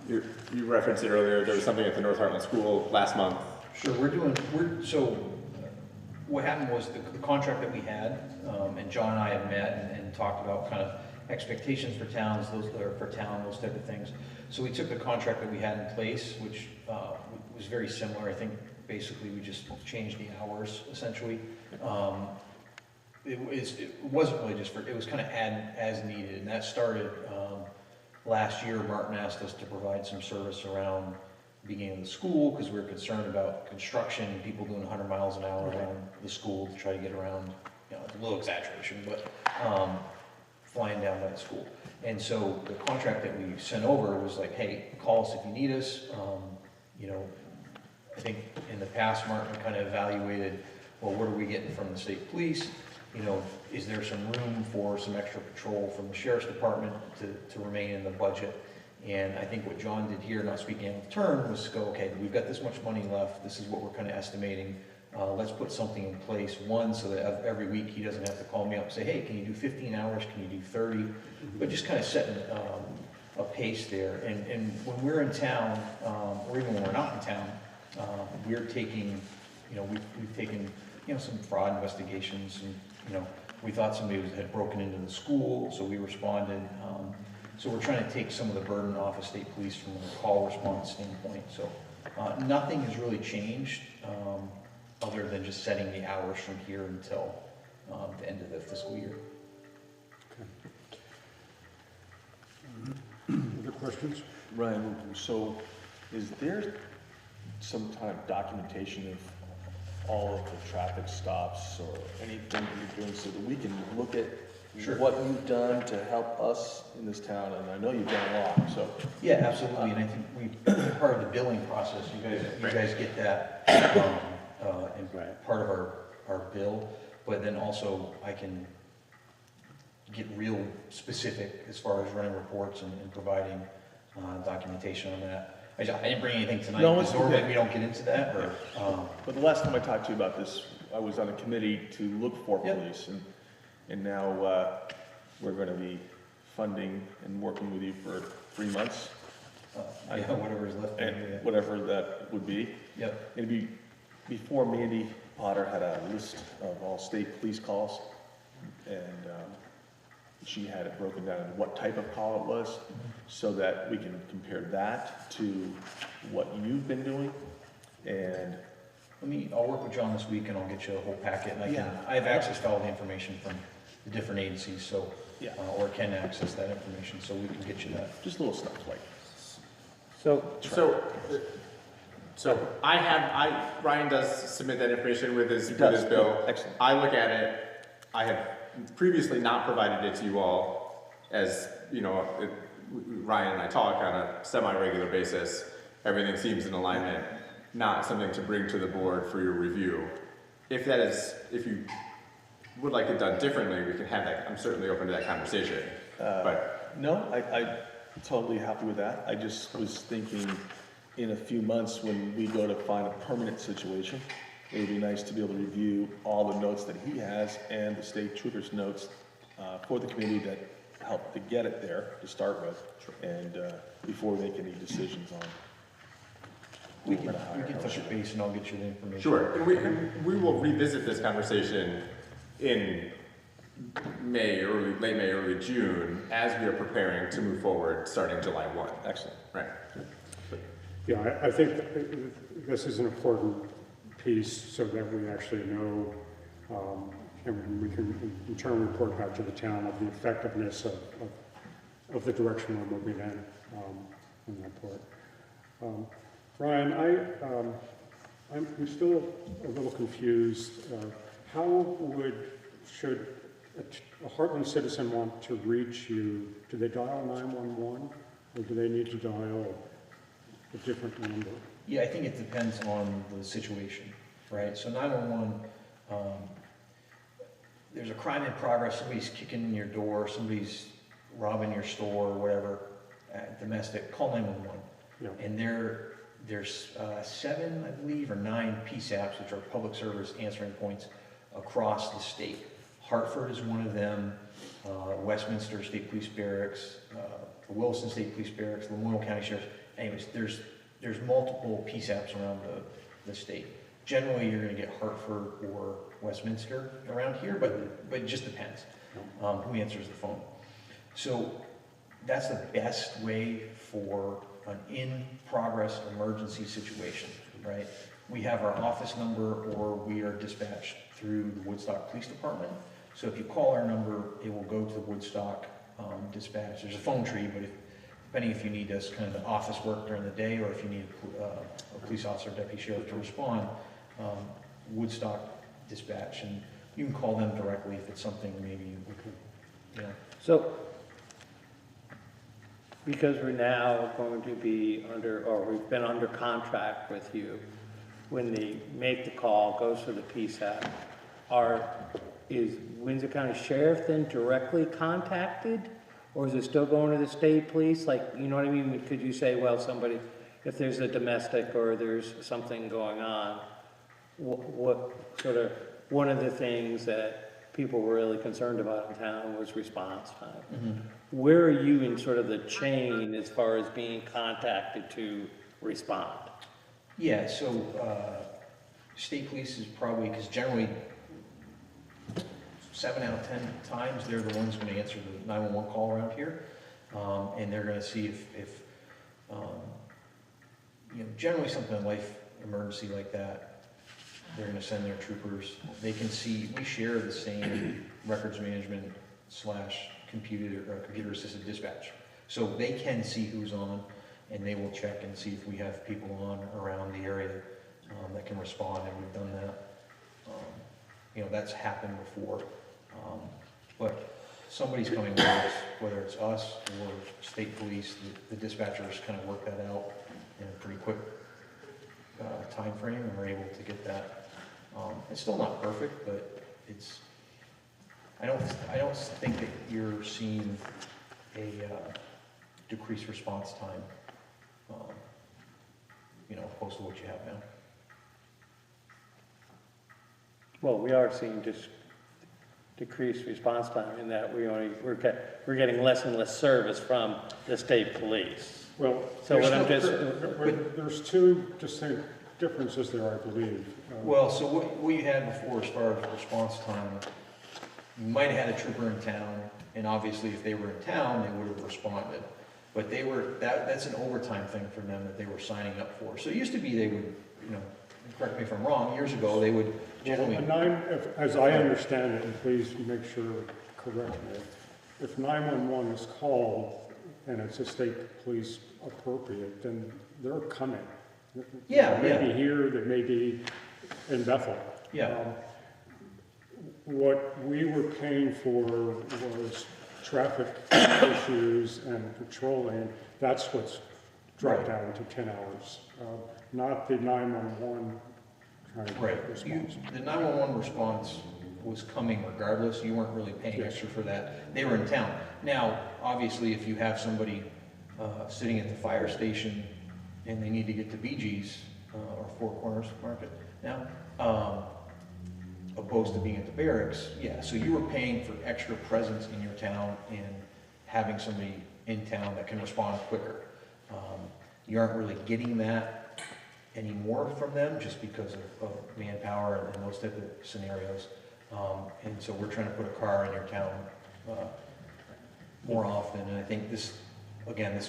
E: you referenced it earlier, there was something at the North Hartland School last month.
H: Sure, so what happened was the contract that we had, and John and I have met and talked about kind of expectations for towns, those type of things. So we took the contract that we had in place, which was very similar. I think basically we just changed the hours essentially. It wasn't really just it was kind of as needed, and that started last year. Martin asked us to provide some service around the beginning of the school because we were concerned about construction and people doing 100 miles an hour around the school to try to get around, it's a little exaggeration, but flying down by the school. And so the contract that we sent over was like, hey, call us if you need us. I think in the past, Martin kind of evaluated, well, what are we getting from the state police? Is there some room for some extra patrol from the sheriff's department to remain in the budget? And I think what John did here, not speaking out of turn, was go, okay, we've got this much money left. This is what we're kind of estimating. Let's put something in place, one, so that every week he doesn't have to call me up and say, hey, can you do 15 hours? Can you do 30? But just kind of setting a pace there. And when we're in town, or even when we're not in town, we're taking, we've taken, some fraud investigations, and, we thought somebody had broken into the school, so we responded. So we're trying to take some of the burden off of state police from a call response standpoint. So nothing has really changed other than just setting the hours from here until the end of the fiscal year.
A: Other questions?
D: Ryan, so is there some kind of documentation of all of the traffic stops or anything that you're doing so that we can look at what you've done to help us in this town? And I know you've done a lot, so.
H: Yeah, absolutely, and I think part of the billing process, you guys get that in part of our bill, but then also I can get real specific as far as running reports and providing documentation on that. I didn't bring anything tonight, because normally we don't get into that.
D: But the last time I talked to you about this, I was on a committee to look for police, and now we're going to be funding and working with you for 3 months.
H: Whatever's left.
D: And whatever that would be.
H: Yep.
D: It'd be before Mandy Potter had a list of all state police calls, and she had it broken down into what type of call it was, so that we can compare that to what you've been doing. And
H: I'll work with John this week and I'll get you a whole packet, and I have access to all the information from the different agencies, so, or can access that information, so we can get you that.
D: just little stuff like,
E: So Ryan does submit that information with his bill.
D: excellent.
E: I look at it, I have previously not provided it to you all, as, you know, Ryan and I talk on a semi-regular basis. Everything seems in alignment, not something to bring to the board for your review. If you would like it done differently, we can have that, I'm certainly open to that conversation. But
D: No, I'm totally happy with that. I just was thinking, in a few months, when we go to find a permanent situation, it would be nice to be able to review all the notes that he has and the state trooper's notes for the committee that helped to get it there to start with, and before we make any decisions on.
H: We can touch base and I'll get you the information.
E: sure, and we will revisit this conversation in late May, early June, as we are preparing to move forward starting July 1.
D: Excellent.
E: Right.
A: Yeah, I think that this is an important piece so that we actually know, and we can in turn report back to the town of the effectiveness of the direction we're moving in that part. Ryan, I'm still a little confused. Should a Hartland citizen want to reach you? Do they dial 911 or do they need to dial a different number?
H: Yeah, I think it depends on the situation, right? So 911, there's a crime in progress, somebody's kicking in your door, somebody's robbing your store or whatever, domestic, call 911.
A: Yeah.
H: And there's 7, I believe, or 9 PSAPs, which are public service answering points across the state. Hartford is one of them, Westminster State Police Barracks, Wilson State Police Barracks, Lamoille County Sheriff's. Anyways, there's multiple PSAPs around the state. Generally, you're going to get Hartford or Westminster around here, but it just depends who answers the phone. So that's the best way for an in-progress emergency situation, right? We have our office number, or we are dispatched through the Woodstock Police Department. So if you call our number, it will go to the Woodstock dispatch. There's a phone tree, but depending if you need us kind of the office work during the day, or if you need a police officer, deputy sheriff to respond, Woodstock dispatch, and you can call them directly if it's something maybe you know.
C: So, because we're now going to be under, or we've been under contract with you, when they make the call, goes to the PSAP, is Windsor County Sheriff then directly contacted? Or is it still going to the state police? Like, you know what I mean? Could you say, well, somebody, if there's a domestic or there's something going on, what sort of, one of the things that people were really concerned about in town was response time. Mm-hmm. Where are you in sort of the chain as far as being contacted to respond?
H: Yeah, so state police is probably, because generally 7 out of 10 times they're the ones going to answer the 911 call around here, and they're going to see if you know, generally something in life emergency like that, they're going to send their troopers. They can see, we share the same records management / computer assisted dispatch, so they can see who's on, and they will check and see if we have people on around the area that can respond, and we've done that. You know, that's happened before. But somebody's coming with us, whether it's us or state police, the dispatchers kind of work that out in a pretty quick time frame, and are able to get that. It's still not perfect, but it's, I don't think that you're seeing a decreased response time, you know, opposed to what you have now.
C: Well, we are seeing just decreased response time in that we're getting less and less service from the state police.
A: Well,
C: so what I'm just,
A: there's two distinct differences there, I believe.
H: Well, so what you had before as far as response time, you might have had a trooper in town, and obviously if they were in town, they would have responded. But they were, that's an overtime thing for them that they were signing up for. So it used to be they would, correct me if I'm wrong, years ago, they would generally.
A: As I understand it, and please make sure, correct me, if 911 is called and it's a state police appropriate, then they're coming.
H: Yeah,
A: They may be here, they may be in Bethel.
H: Yeah.
A: What we were paying for was traffic issues and patrolling. That's what's dropped down to 10 hours, not the 911 kind of
H: Right.
A: response.
H: The 911 response was coming regardless. You weren't really paying extra for that. They were in town. Now, obviously, if you have somebody sitting at the fire station and they need to get to BG's or Four Corners Market now, opposed to being at the barracks, yeah. So you were paying for extra presence in your town and having somebody in town that can respond quicker. You aren't really getting that anymore from them just because of manpower and those type of scenarios. And so we're trying to put a car in your town more often. And I think this, again,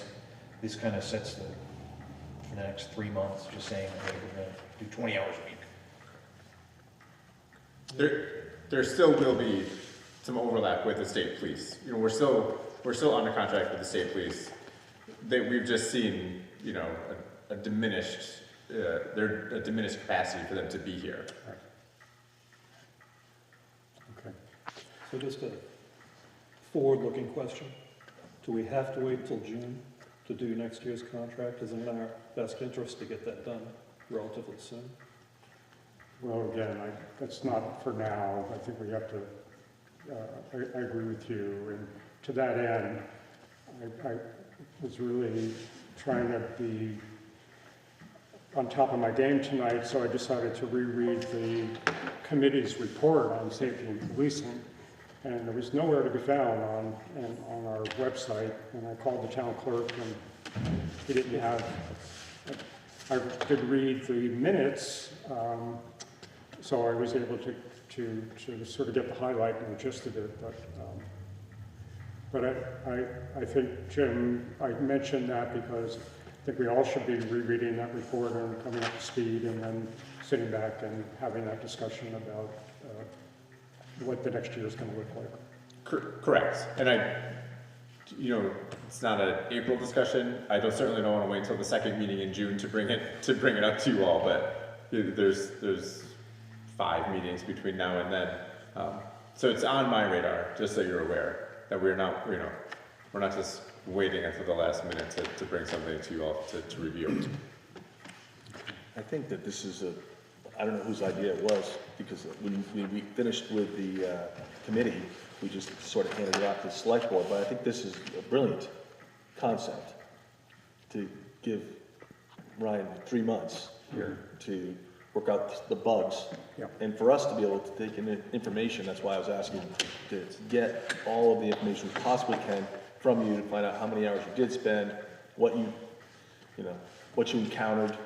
H: this kind of sets for the next 3 months, just saying, hey, we're going to do 20 hours a week.
E: There still will be some overlap with the state police. We're still under contract with the state police. We've just seen, a diminished capacity for them to be here.
A: Okay.
B: So just a forward-looking question. Do we have to wait till June to do next year's contract? Is it in our best interest to get that done relatively soon?
A: Well, again, that's not for now. I think we have to, I agree with you. And to that end, I was really trying to be on top of my game tonight, so I decided to reread the committee's report on safety and policing. And there was nowhere to be found on our website. And I called the town clerk, and he didn't have. I did read the minutes, so I was able to sort of get the highlight and the gist of it. But I think, Jim, I mentioned that because I think we all should be rereading that report and coming up to speed, and then sitting back and having that discussion about what the next year is going to look like.
E: Correct. And it's not an April discussion. I certainly don't want to wait until the second meeting in June to bring it up to you all. But there's 5 meetings between now and then, so it's on my radar. Just so you're aware that we're not just waiting until the last minute to bring something to you all to review.
D: I think that this is I don't know whose idea it was, because when we finished with the committee, we just sort of handed it off to the select board, but I think this is a brilliant concept to give Ryan 3 months here to work out the bugs.
A: Yeah.
D: And for us to be able to take in information, that's why I was asking to get all of the information we possibly can from you to find out how many hours you did spend, what you encountered.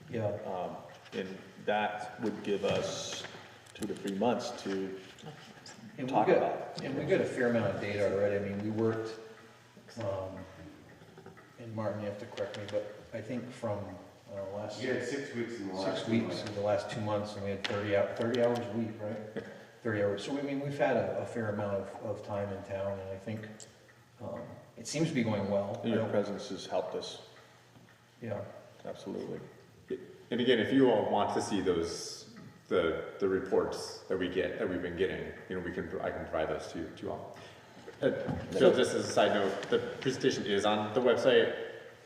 H: Yeah.
D: And that would give us 2 to 3 months to talk about.
H: And we got a fair amount of data already. I mean, we worked, and Martin, you have to correct me, but I think from last
F: You had 6 weeks in the last
H: 6 weeks in the last 2 months, and we had 30 hours a week, right? 30 hours. So I mean, we've had a fair amount of time in town, and I think it seems to be going well.
D: And your presence has helped us.
H: Yeah.
D: Absolutely.
E: And again, if you all want to see the reports that we've been getting, I can provide those to you all. Phil, just as a side note, the presentation is on the website.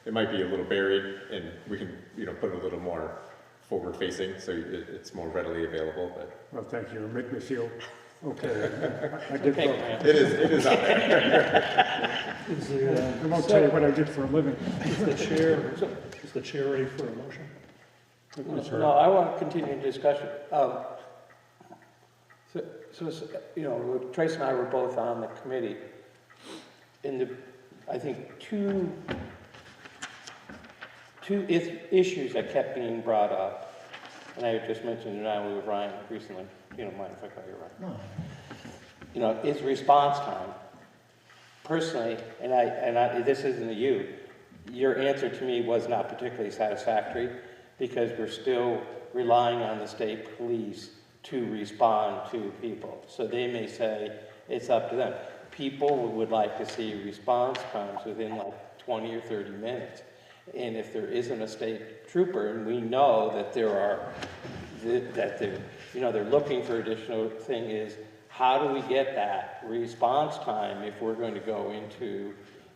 E: It might be a little buried, and we can put it a little more forward facing, so it's more readily available. But
A: Well, thank you. It made me feel okay. I did.
E: it is out there.
A: I won't tell you what I did for a living.
B: Is the chair ready for a motion?
C: No, I want to continue the discussion. Trace and I were both on the committee. I think two issues that kept being brought up, and I just mentioned it with Ryan recently. You don't mind if I call you Ryan? is response time. Personally, and this isn't you, your answer to me was not particularly satisfactory because we're still relying on the state police to respond to people. So they may say it's up to them. People would like to see response times within like 20 or 30 minutes. And if there isn't a state trooper, and we know that they're looking for additional thing is, how do we get that response time if we're going to go into,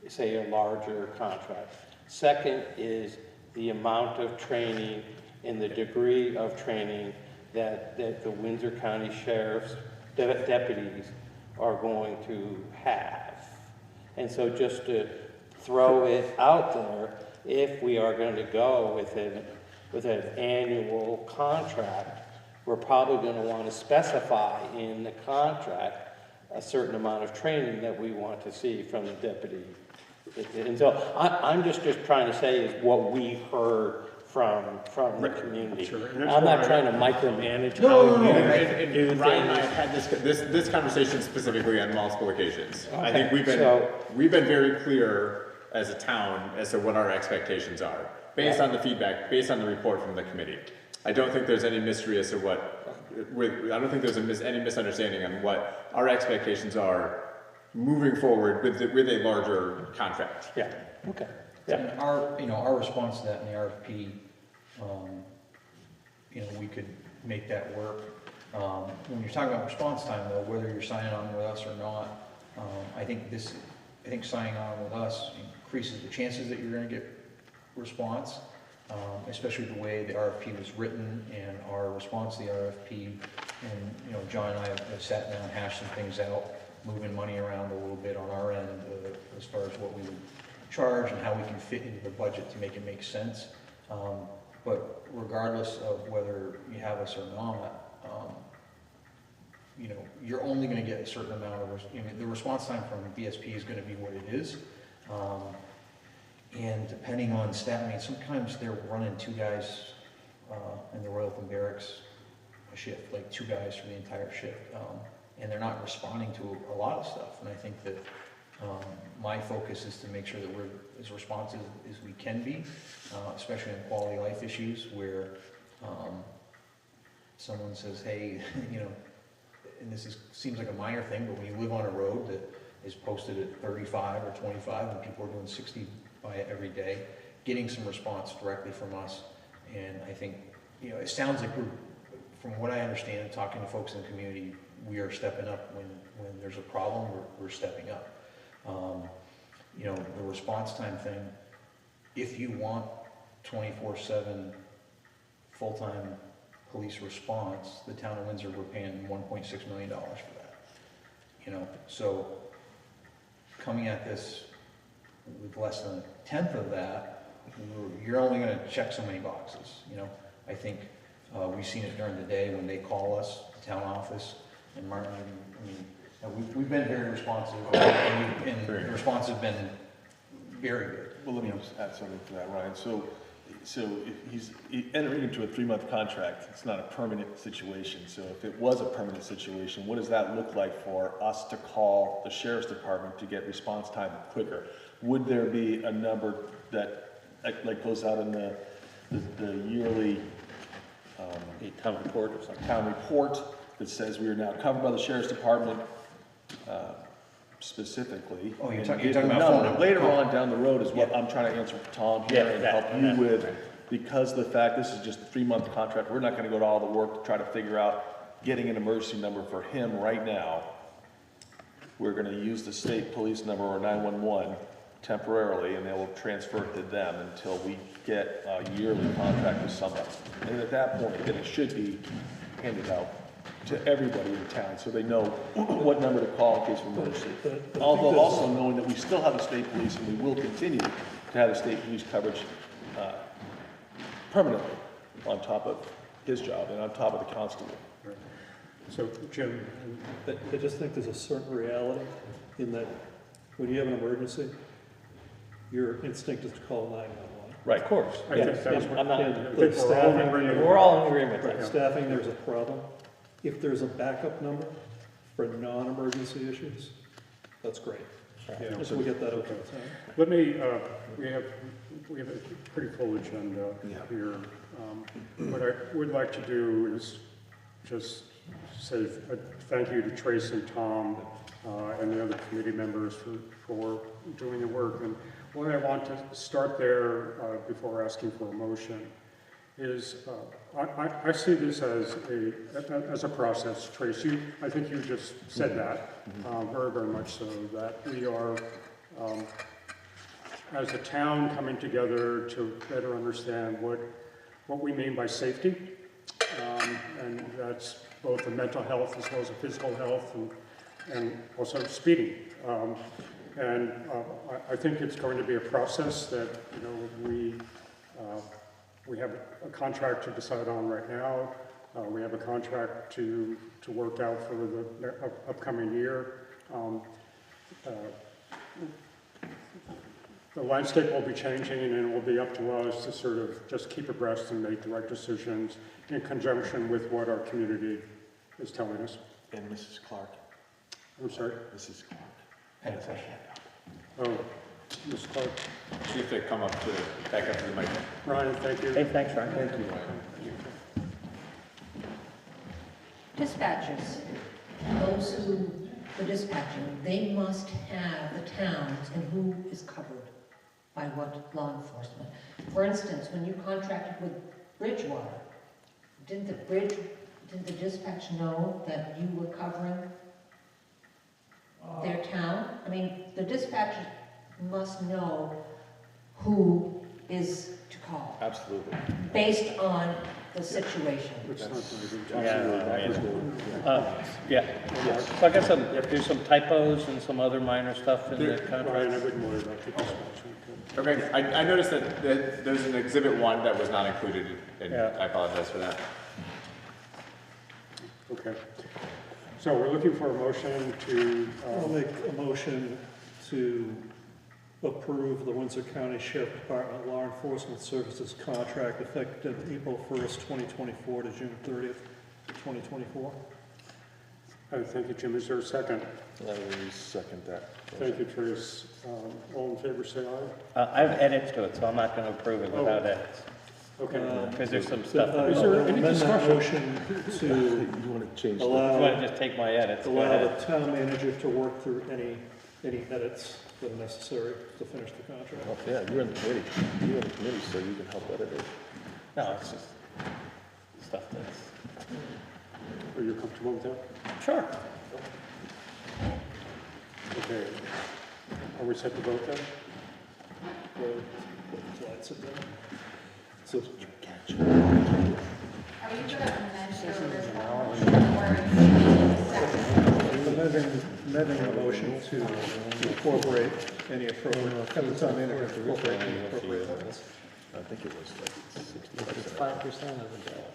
C: say, a larger contract? Second is the amount of training and the degree of training that the Windsor County Sheriff's deputies are going to have. And so just to throw it out there, if we are going to go with an annual contract, we're probably going to want to specify in the contract a certain amount of training that we want to see from the deputy. And so I'm just trying to say is what we heard from the community.
A: Sure.
C: I'm not trying to micromanage
E: No.
C: how you
E: And
C: do
E: Ryan and I
C: things.
E: have had this conversation specifically on multiple occasions. I
C: Okay,
E: think we've been very clear as a town as to what our expectations are, based on the feedback, based on the report from the committee. I don't think there's any mystery as to I don't think there's any misunderstanding on what our expectations are moving forward with a larger contract.
C: Yeah, okay. Yeah.
H: And our response to that in the RFP, we could make that work. When you're talking about response time though, whether you're signing on with us or not, I think signing on with us increases the chances that you're gonna get response, especially the way the RFP was written and our response to the RFP. And, John and I have sat down, hashed some things out, moving money around a little bit on our end as far as what we would charge and how we can fit into the budget to make it make sense. But regardless of whether you have us or not, you're only going to get a certain amount of, the response time from VSP is going to be what it is. And depending on staff, sometimes they're running 2 guys in the Royalton Barracks a shift, like 2 guys for the entire shift. And they're not responding to a lot of stuff. And I think that my focus is to make sure that we're as responsive as we can be, especially in quality of life issues where someone says, hey, and seems like a minor thing, but when you live on a road that is posted at 35 or 25 and people are doing 60 by it every day, getting some response directly from us. And I think, it sounds like from what I understand, talking to folks in the community, we are stepping up when there's a problem, we're stepping up. The response time thing, if you want 24/7 full-time police response, the town of Windsor, we're paying $1.6 million for that. So coming at this with less than 1/10 of that, you're only going to check so many boxes. I think we've seen it during the day when they call us, the town office, and Martin, we've been very responsive, and the response has been very good.
B: Well, let me just add something to that, Ryan. So if he's entering into a 3-month contract, it's not a permanent situation. So if it was a permanent situation, what does that look like for us to call the sheriff's department to get response time quicker? Would there be a number that like goes out in the yearly
C: Town report or something.
B: town report that says we are now covered by the sheriff's department specifically?
H: Oh, you're
B: And
H: talking
B: get the
H: about phone
B: number. Later on down the road is what I'm trying to answer for Tom here and help you with, because of the fact this is just a 3-month contract, we're not gonna go to all the work to try to figure out getting an emergency number for him right now. We're gonna use the state police number or 911 temporarily, and they will transfer it to them until we get a yearly contract with somebody. And at that point, then it should be handed out to everybody in town, so they know what number to call in case of emergency. Although also knowing that we still have the state police, and we will continue to have the state police coverage permanently on top of his job and on top of the constable.
A: So, Jim,
B: I just think there's a certain reality in that when you have an emergency, your instinct is to call 911.
C: Right, of course.
A: I think that was what-
C: I'm not,
A: I think
C: we're all in agreement with
B: Right,
C: that.
B: staffing, there's a problem. If there's a backup number, for non-emergency issues, that's great. Yeah, if we get that okay.
A: Let me, we have a pretty full agenda here. What I would like to do is just say thank you to Trace and Tom and the other committee members for doing the work. And what I want to start there before asking for a motion is I see this as a process. Trace, I think you just said that very, very much so, that we are, as a town, coming together to better understand what we mean by safety. And that's both the mental health as well as the physical health and also speeding. I think it's going to be a process that, we have a contract to decide on right now. We have a contract to work out for the upcoming year. The landscape will be changing, and it will be up to us to sort of just keep abreast and make the right decisions in conjunction with what our community is telling us.
D: And Mrs. Clark.
A: I'm sorry?
D: Mrs. Clark.
H: I had a question.
A: Oh, Ms. Clark.
E: You have to come up to, back up to the mic.
A: Ryan, thank you.
C: Hey, thanks, Ryan.
E: Thank you, Ryan.
I: Dispatchers, those who, the dispatching, they must have the towns and who is covered by what law enforcement. For instance, when you contracted with Bridgewater, didn't the dispatch know that you were covering their town? I mean, the dispatch must know who is to call,
D: Absolutely.
I: based on the situation.
A: It's not going to
C: Yeah. So I guess there's some typos and some other minor stuff in the
A: Ryan, I
C: contract.
A: wouldn't worry about the dispatch.
E: Okay, I noticed that there's an exhibit 1 that was not included, and
C: Yeah.
E: I apologize for that.
A: Okay. So we're looking for a motion to,
B: I'll make a motion to approve the Windsor County Sheriff Department Law Enforcement Services contract effective April 1st, 2024 to June 30th, 2024.
A: thank you, Jim. Is there a second?
D: I will second that.
A: Thank you, Trace. All in favor, say aye.
C: I have edits to it, so I'm not going to approve it without edits.
A: Okay.
C: Because there's some stuff.
B: Is
A: Is there
B: there
A: any
B: amend that
A: discussion?
B: motion to
D: You want to change
C: If you want
B: allow
C: to just take my edits, go
B: the
C: ahead.
B: town manager to work through any edits that are necessary to finish the contract?
D: Oh, yeah, you're in the committee. You're in the committee, so you can help edit it.
C: No, it's just stuff that's.
A: Are you comfortable with that?
C: Sure.
A: Okay. Are we set to vote then?
B: Lights it down. So
K: Are you going to amend your original motion or
B: amending the motion to incorporate any appropriate, have the town manager incorporate any appropriate edits.
D: I think it was like 60%.
C: It's 5% of the bill.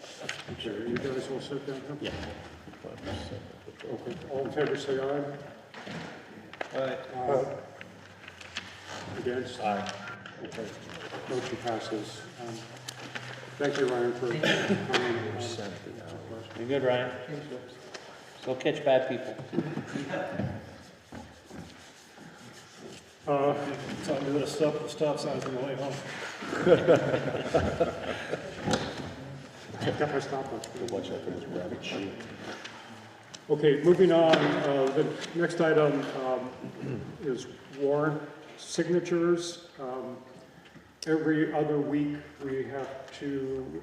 A: Okay, you guys all set down?
C: Yeah.
A: Okay. All in favor, say aye.
C: All right.
A: Against? Aye. Okay. Motion passes. Thank you, Ryan, for coming.
C: You're good, Ryan. Go catch bad people.
B: Tell me to stop the stop signs on the way home.
A: Definitely stop it.
D: Go watch out for this rabbit shoot.
A: Okay, moving on, the next item is warrant signatures. Every other week, we have to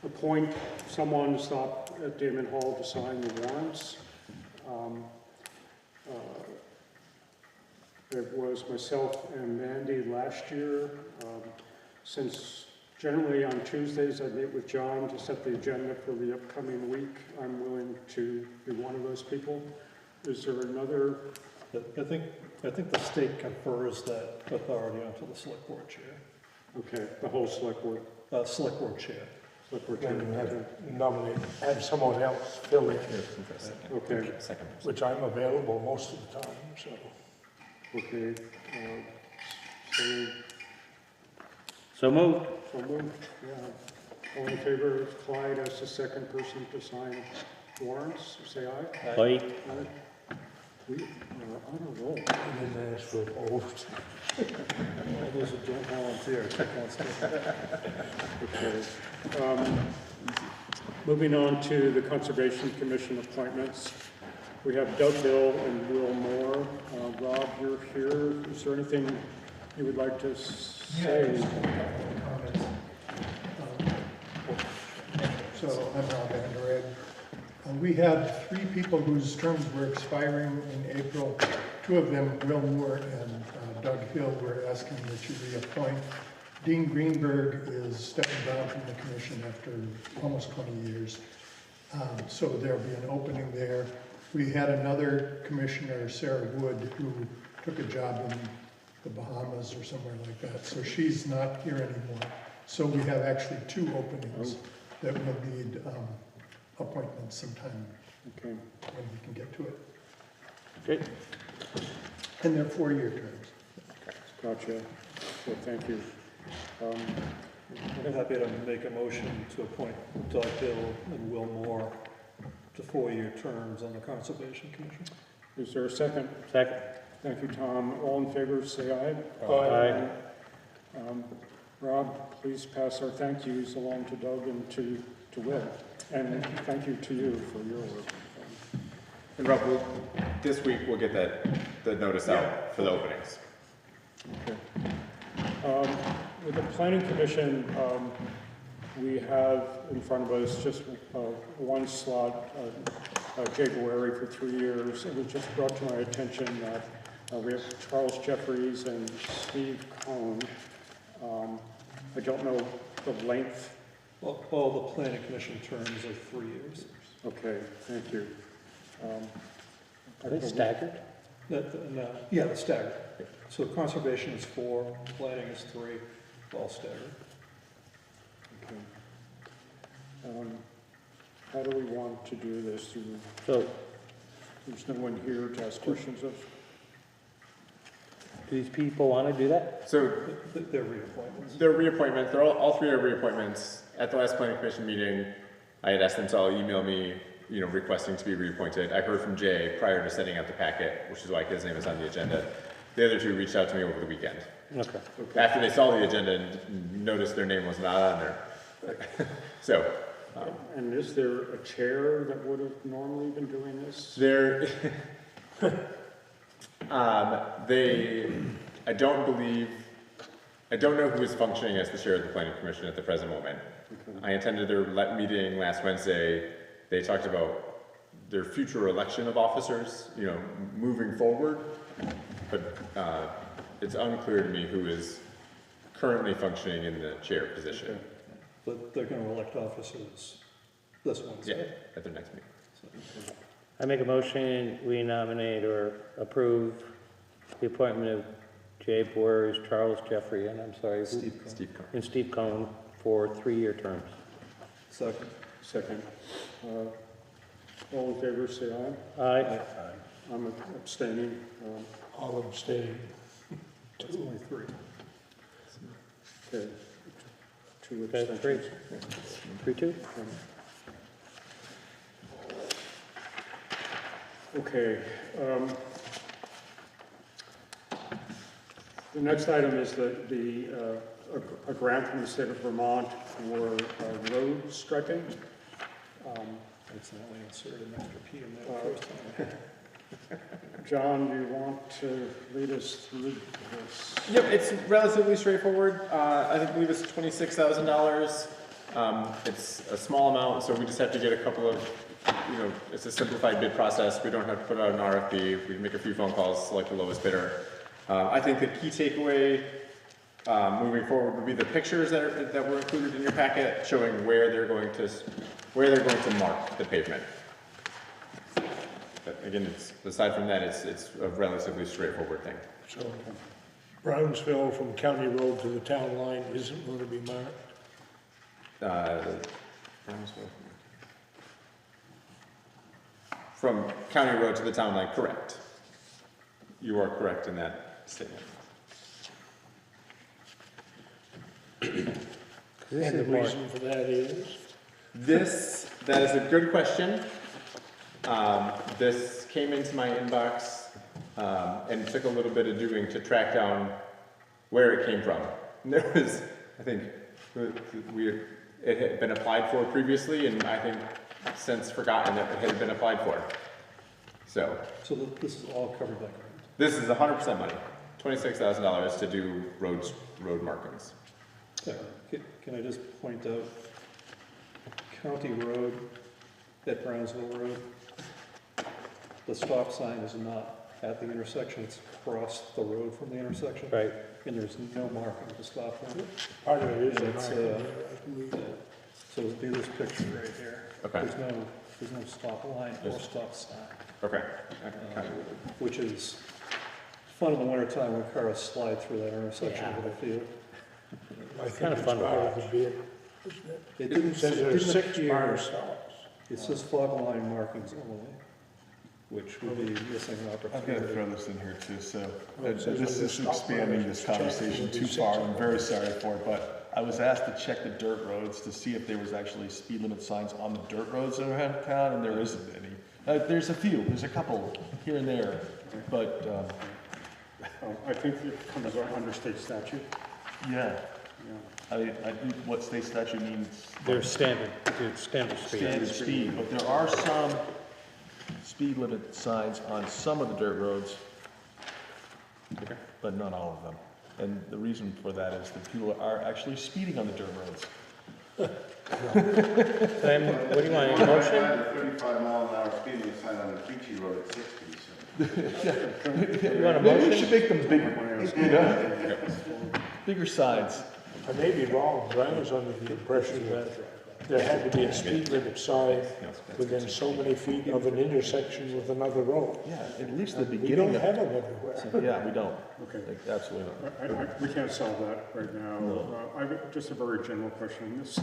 A: appoint someone to stop at Damon Hall to sign the warrants. It was myself and Mandy last year. Since generally on Tuesdays I meet with John to set the agenda for the upcoming week, I'm willing to be one of those people. Is there another?
B: I think the state confers that authority onto the select board chair.
A: Okay, the whole select board.
B: Select board chair.
A: Select board chair.
G: Then you have to nominate, have someone else fill it,
A: Okay,
G: which I'm available most of the time, so.
A: okay. So
C: So moved.
A: moved, yeah. All in favor of Clyde as the second person to sign warrants, say aye.
C: Aye.
A: Aye. We are on a roll.
G: And then ask for a vote.
B: All those that don't volunteer, take one step.
A: Okay. Moving on to the Conservation Commission appointments. We have Doug Hill and Will Moore. Rob, you're here. Is there anything you would like to say?
L: Comments. So I'm Rob Anderegg. We had 3 people whose terms were expiring in April. 2 of them, Will Moore and Doug Hill, were asking that you reappoint. Dean Greenberg is stepping down from the commission after almost 20 years. So there'll be an opening there. We had another commissioner, Sarah Wood, who took a job in the Bahamas or somewhere like that. So she's not here anymore. So we have actually 2 openings that will need appointments sometime
A: Okay.
L: when we can get to it.
C: Good.
L: And they're 4-year terms.
A: Gotcha. Well, thank you.
B: I'm happy to make a motion to appoint Doug Hill and Will Moore to 4-year terms on the Conservation Commission.
A: Is there a second?
C: Second.
A: Thank you, Tom. All in favor, say aye.
C: Aye.
A: Rob, please pass our thank yous along to Doug and to Will. And thank you to you for your work.
E: And Rob, this week we'll get the notice out for the openings.
A: Okay. With the Planning Commission, we have in front of us just one slot, Jay Boeri for 3 years. It was just brought to my attention that we have Charles Jeffries and Steve Cohn. I don't know the length.
B: Well, all the planning commission terms are 3 years.
A: Okay, thank you.
C: Are they staggered?
B: Yeah, the staggered. So conservation is 4, planning is 3, all staggered.
A: Okay. How do we want to do this?
C: So,
A: There's no one here to ask questions of.
C: do these people want to do that?
E: So
B: They're reappointments.
E: they're reappointments. They're all 3 are reappointments. At the last planning commission meeting, I had asked them to all email me, requesting to be reappointed. I heard from Jay prior to sending out the packet, which is why his name is on the agenda. The other 2 reached out to me over the weekend.
C: Okay.
E: After they saw the agenda and noticed their name was not on there. So.
A: And is there a chair that would have normally been doing this?
E: There, I don't know who is functioning as the chair of the planning commission at the present moment.
A: Okay.
E: I attended their meeting last Wednesday. They talked about their future election of officers, moving forward, but it's unclear to me who is currently functioning in the chair position.
A: Okay.
B: But they're going to elect officers this Wednesday.
E: Yeah, at their next meeting.
C: I make a motion, we nominate or approve the appointment of Jay Boers, Charles Jeffrey, and I'm sorry,
E: Steve Cohn.
C: and Steve Cohn for 3-year terms.
B: Second.
A: Second. All in favor, say aye.
C: Aye.
A: I'm abstaining.
G: All abstain.
B: That's only 3.
A: Okay. 2
C: Okay,
A: abstentions.
C: 3-2?
A: Okay. The next item is a grant from the state of Vermont for road striping.
B: Accidentally inserted an extra P in there first time.
A: John, do you want to lead us through this?
E: Yep, it's relatively straightforward. I believe it's $26,000. It's a small amount, so we just have to get a couple of, it's a simplified bid process. We don't have to put out an RFP. We can make a few phone calls, select the lowest bidder. I think the key takeaway moving forward would be the pictures that were included in your packet, showing where they're going to mark the pavement. But again, aside from that, it's a relatively straightforward thing.
G: So Brownsville from County Road to the town line isn't going to be marked?
E: From County Road to the town line, correct. You are correct in that statement.
G: And the reason for that is?
E: That is a good question. This came into my inbox, and took a little bit of doing to track down where it came from. And there was, I think, it had been applied for previously, and I think since forgotten that it had been applied for. So
B: this is all covered by grant.
E: this is 100% money, $26,000 to do road markings.
B: Can I just point out, County Road at Brownsville Road, the stop sign is not at the intersection, it's across the road from the intersection.
C: Right.
B: And there's no marking to stop on.
G: Part of it is,
B: And it's, so it'd be this picture right here.
E: Okay.
B: There's no stop line or stop sign.
E: Okay.
B: Which is fun in the wintertime when cars slide through that intersection
C: Yeah.
B: with a field.
G: I think
C: kind of
G: it's
C: fun to
G: part of
C: watch.
G: the bid.
B: It didn't
G: It says
B: it
G: there's
B: didn't
G: 6
B: appear-
G: bar stops.
B: It says fog line markings only, which would be missing an
D: I've got to
B: opportunity.
D: throw this in here too, so
G: It says
D: this
G: on the
D: is
G: stop
D: expanding
G: line,
D: this
G: it's checked,
D: conversation
G: it'll
D: too
G: be 6
D: far. I'm
G: hours.
D: very sorry for it, but I was asked to check the dirt roads to see if there was actually speed limit signs on the dirt roads around town, and there isn't any. There's a few, there's a couple here and there, but,
A: I think it comes under state statute.
D: yeah.
A: Yeah.
D: What state statute means
C: They're standard speed.
D: standard speed, but there are some speed limit signs on some of the dirt roads, but not all of them. And the reason for that is that people are actually speeding on the dirt roads.
C: What do you want, a
F: I
C: motion?
F: had a 35-mile-an-hour speed limit sign on the Peachy Road at 60, so.
C: You want a
D: Maybe we
C: motion?
D: should make them bigger, you know? Bigger signs.
G: I may be wrong, but I was under the impression that there had to be a speed limit sign within so many feet of an intersection with another road.
D: Yeah, at least the
G: We
D: beginning.
G: don't have them everywhere.
D: Yeah, we don't.
A: Okay.
D: Like, absolutely not.
A: We can't solve that right now. I have just a very general question. This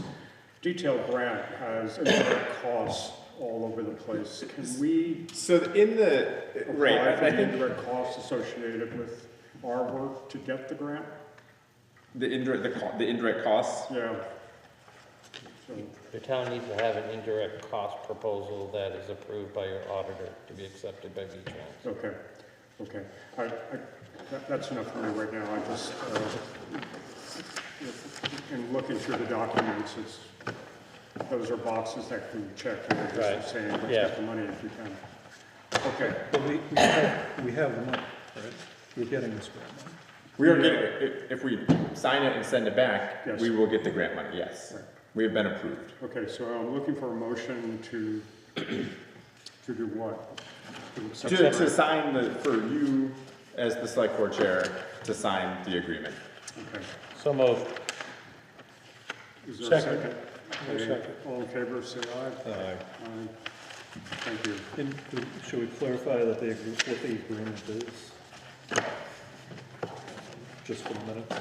A: detailed grant has indirect costs all over the place. Can we
E: So in the, right,
A: apply for
E: I
A: the
E: think
A: indirect costs associated with our work to get the grant?
E: the indirect costs,
A: Yeah. So,
C: The town needs to have an indirect cost proposal that is approved by your auditor to be accepted by V-Trans.
A: okay, okay. That's enough for me right now. I just, in looking through the documents, those are boxes that can be checked, and they're
C: Right.
A: just saying, let's
C: Yeah.
A: get the money if we can. Okay,
B: But we have the money, right? We're getting this grant money.
E: we are getting, if we sign it and send it back,
A: Yes.
E: we will get the grant money, yes.
A: Right.
E: We have been approved.
A: okay, so I'm looking for a motion to do what? To accept the
E: To
A: grant?
E: sign for you, as the select board chair, to sign the agreement.
A: Okay.
C: So moved.
A: Is there a
G: Second.
A: second?
G: No
A: Okay.
G: second.
A: All in favor, say aye. Aye. Thank you.
B: And should we clarify that what the agreement is? Just for the minutes?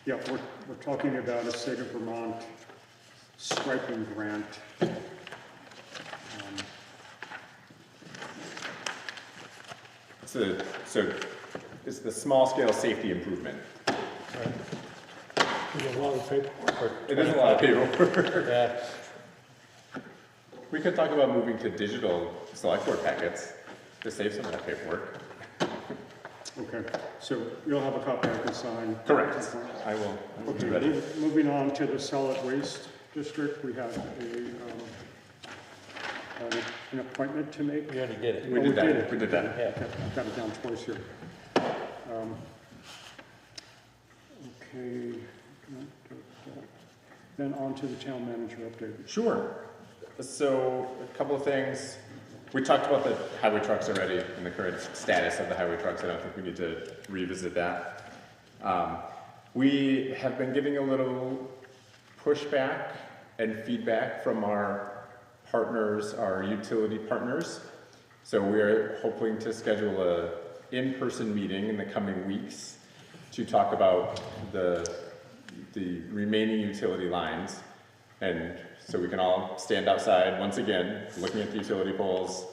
A: Yeah, we're talking about a state of Vermont striping grant.
E: So it's the small scale safety improvement.
G: There's a lot of paperwork.
E: It is a lot of paperwork.
C: Yeah.
E: We could talk about moving to digital select board packets to save some of that paperwork.
A: Okay, so you'll have a copy I can sign?
E: Correct. I will be
A: Okay,
E: ready.
A: moving on to the solid waste district, we have an appointment to make.
C: We already did it.
E: We
A: Oh,
E: did
A: we did
E: that,
A: it.
E: we did that.
C: Yeah.
A: Okay, I've got it down twice here. Okay. Then on to the town manager update.
E: Sure. So, a couple of things. We talked about the highway trucks already and the current status of the highway trucks. I don't think we need to revisit that. We have been getting a little pushback and feedback from our partners, our utility partners. So we're hoping to schedule a in-person meeting in the coming weeks to talk about the remaining utility lines. And so we can all stand outside, once again, looking at the utility poles,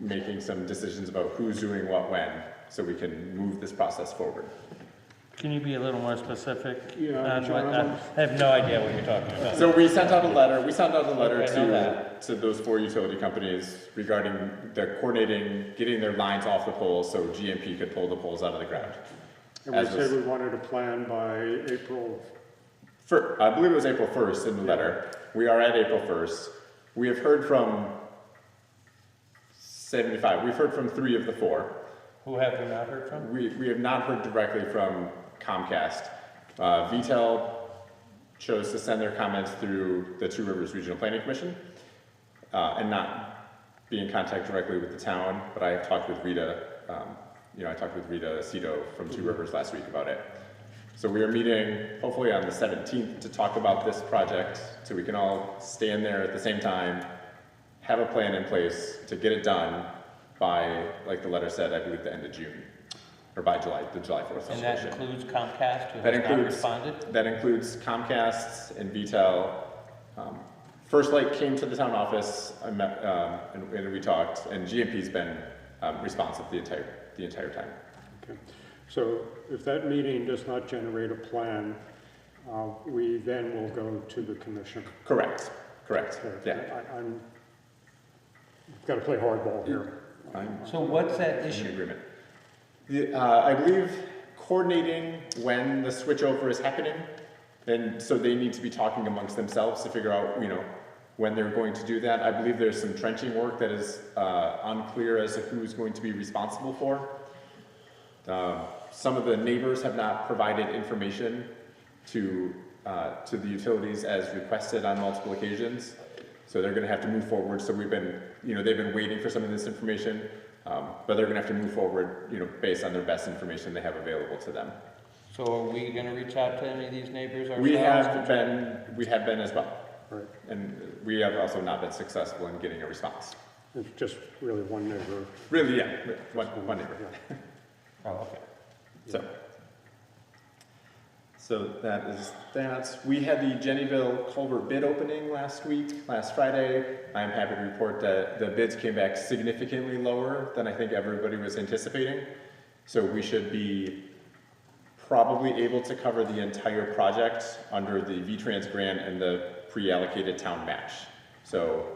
E: making some decisions about who's doing what when, so we can move this process forward.
C: Can you be a little more specific?
A: Yeah,
C: on
A: John,
C: what-
A: I'm-
C: I have no idea what you're talking about.
E: So we sent out a letter,
C: Okay, I know that.
E: to those 4 utility companies regarding the coordinating, getting their lines off the poles so GMP could pull the poles out of the ground.
A: And we
E: As was-
A: said we wanted a plan by April.
E: I believe it was April 1st in the letter. We are at April 1st. We have heard from 75, we've heard from 3 of the 4.
C: Who have we not heard from?
E: We have not heard directly from Comcast. VTEL chose to send their comments through the Two Rivers Regional Planning Commission and not be in contact directly with the town, but I talked with Rita, I talked with Rita Cito from Two Rivers last week about it. So we are meeting hopefully on the 17th to talk about this project so we can all stand there at the same time, have a plan in place to get it done by, like the letter said, I believe the end of June, or by the July 4th.
C: And that
E: celebration.
C: includes Comcast, who
E: That
C: has not
E: includes-
C: responded?
E: That includes Comcast and VTEL. First Light came to the town office, I met, and we talked, and GMP's been responsive the entire time.
A: Okay. So if that meeting does not generate a plan, we then will go to the commission.
E: Correct,
A: Okay.
E: yeah.
A: I'm, got to play hardball here.
C: So what's that
E: In
C: issue?
E: agreement. I believe coordinating when the switchover is happening, and so they need to be talking amongst themselves to figure out, when they're going to do that. I believe there's some trenching work that is unclear as to who's going to be responsible for. Some of the neighbors have not provided information to the utilities as requested on multiple occasions. So they're gonna have to move forward. So they've been waiting for some of this information, but they're gonna have to move forward, based on their best information they have available to them.
C: So are we gonna reach out to any of these neighbors ourselves?
E: We have been as well.
A: Right.
E: And we have also not been successful in getting a response.
A: It's just really one neighbor.
E: Really, yeah, one neighbor.
A: Yeah.
C: Oh, okay.
E: So that is that. We had the Jennyville culvert bid opening last Friday. I'm happy to report that the bids came back significantly lower than I think everybody was anticipating. So we should be probably able to cover the entire project under the VTrans grant and the pre-allocated town match. So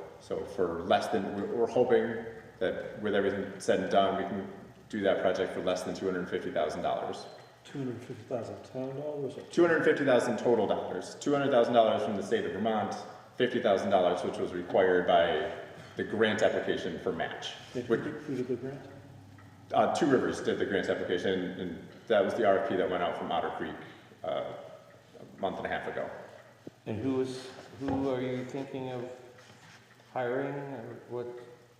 E: for less than, we're hoping that with everything said and done, we can do that project for less than $250,000.
B: 250,000 town dollars?
E: $250,000 total dollars. $200,000 from the state of Vermont, $50,000 which was required by the grant application for match.
B: Who did the grant?
E: Two Rivers did the grant application, and that was the RFP that went out from Otter Creek a month and a half ago.
C: And who are you thinking of hiring, or what?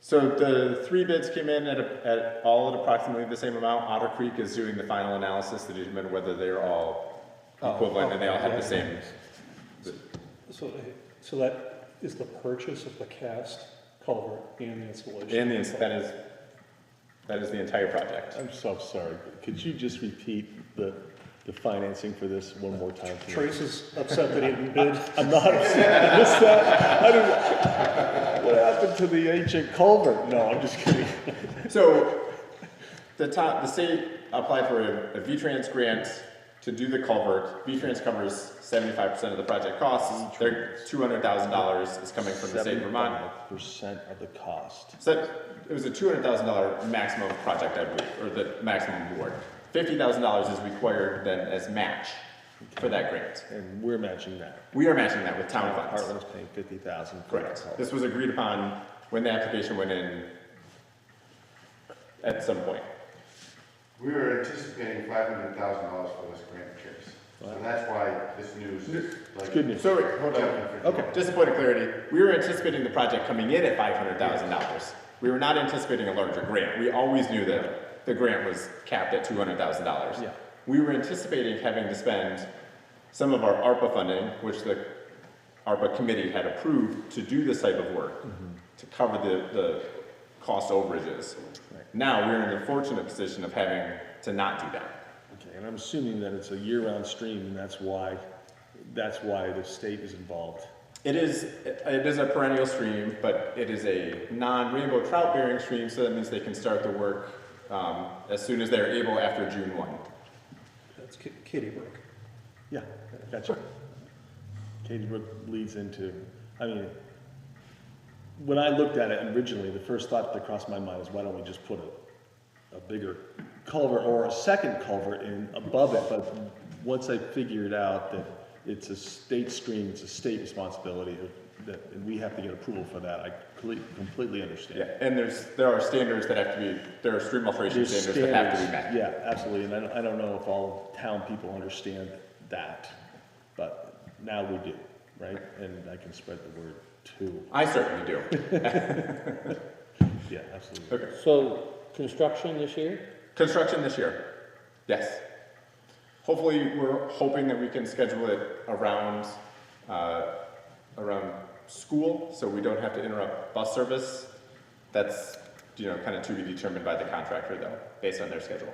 E: So the 3 bids came in at all at approximately the same amount. Otter Creek is doing the final analysis to determine whether they're all equivalent and they all have the same.
B: So that is the purchase of the cast culvert and the installation?
E: And that is the entire project.
D: I'm so sorry. Could you just repeat the financing for this one more time? for me?
B: Trace is upset that he didn't bid.
D: I'm not upset. I missed that. What happened to the ancient culvert? No, I'm just kidding.
E: So the state applied for a VTrans grant to do the culvert. VTrans covers 75% of the project costs. Their $200,000 is coming from the state of Vermont.
D: 75% of the cost.
E: So it was a $200,000 maximum project, I believe, or the maximum award. $50,000 is required then as match for that grant.
D: And we're matching that.
E: We are matching that with town funds.
D: Heartland's paying $50,000.
E: Correct. This was agreed upon when the application went in at some point.
F: We were anticipating $500,000 for this grant, Chase. So that's why this news is like.
D: Good news.
E: So, hold on.
D: Okay.
E: Just a point of clarity, we were anticipating the project coming in at $500,000. We were not anticipating a larger grant. We always knew that the grant was capped at $200,000.
D: Yeah.
E: We were anticipating having to spend some of our ARPA funding, which the ARPA committee had approved to do this type of work, to cover the cost overages.
D: Right.
E: Now, we're in the fortunate position of having to not do that.
D: Okay, and I'm assuming that it's a year-round stream, and that's why the state is involved.
E: It is a perennial stream, but it is a non-rainbow trout bearing stream, so that means they can start the work as soon as they're able after June 1.
B: It's Katie Brook.
D: Yeah, gotcha. Katie Brook leads into, I mean, when I looked at it originally, the first thought that crossed my mind is why don't we just put a bigger culvert or a second culvert in above it? But once I figured out that it's a state stream, it's a state responsibility, and we have to get approval for that, I completely understand.
E: Yeah, and there are standards that have to be, there are stream alteration standards that have to be met.
D: Yeah, absolutely, and I don't know if all town people understand that, but now we do, right? And I can spread the word too.
E: I certainly do.
D: Yeah, absolutely.
E: Okay.
C: So, construction this year?
E: Construction this year, yes. Hopefully, we're hoping that we can schedule it around school, so we don't have to interrupt bus service. That's, kind of to be determined by the contractor though, based on their schedule.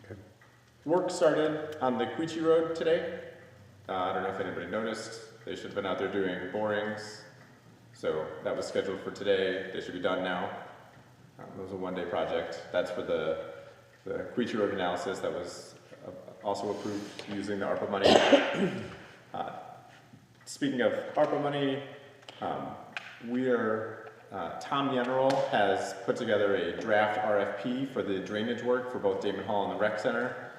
A: Okay.
E: Work started on the Queechee Road today. I don't know if anybody noticed. They should have been out there doing borings. So that was scheduled for today. They should be done now. It was a one-day project. That's for the Queechee Road analysis that was also approved using the ARPA money. Speaking of ARPA money, Tom Yeneral has put together a draft RFP for the drainage work for both Damon Hall and the Rec Center.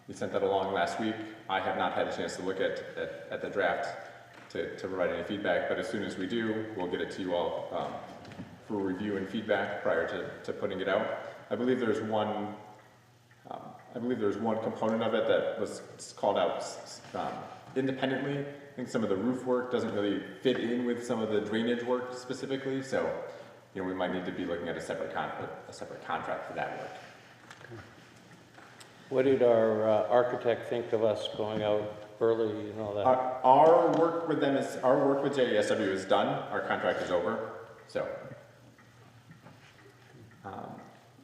E: We sent that along last week. I have not had a chance to look at the draft to provide any feedback, but as soon as we do, we'll get it to you all for review and feedback prior to putting it out. I believe there's one component of it that was called out independently. I think some of the roof work doesn't really fit in with some of the drainage work specifically, so we might need to be looking at a separate contract for that work.
C: What did our architect think of us going out early and all that?
E: Our work with JESW is done. Our contract is over. So,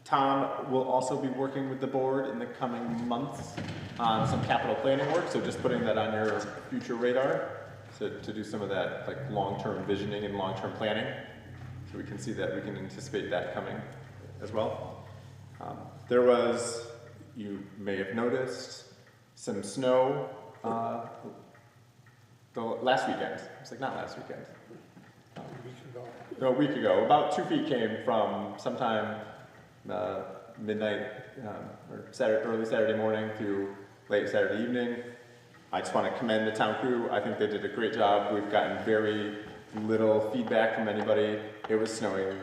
E: Tom will also be working with the board in the coming months on some capital planning work. So just putting that on your future radar to do some of that like long-term visioning and long-term planning. So we can see that, we can anticipate that coming as well. There was, you may have noticed, some snow the last weekend. It's like not last weekend. A week ago. About 2 feet came from sometime midnight or early Saturday morning through late Saturday evening. I just want to commend the town crew. I think they did a great job. We've gotten very little feedback from anybody. It was snowing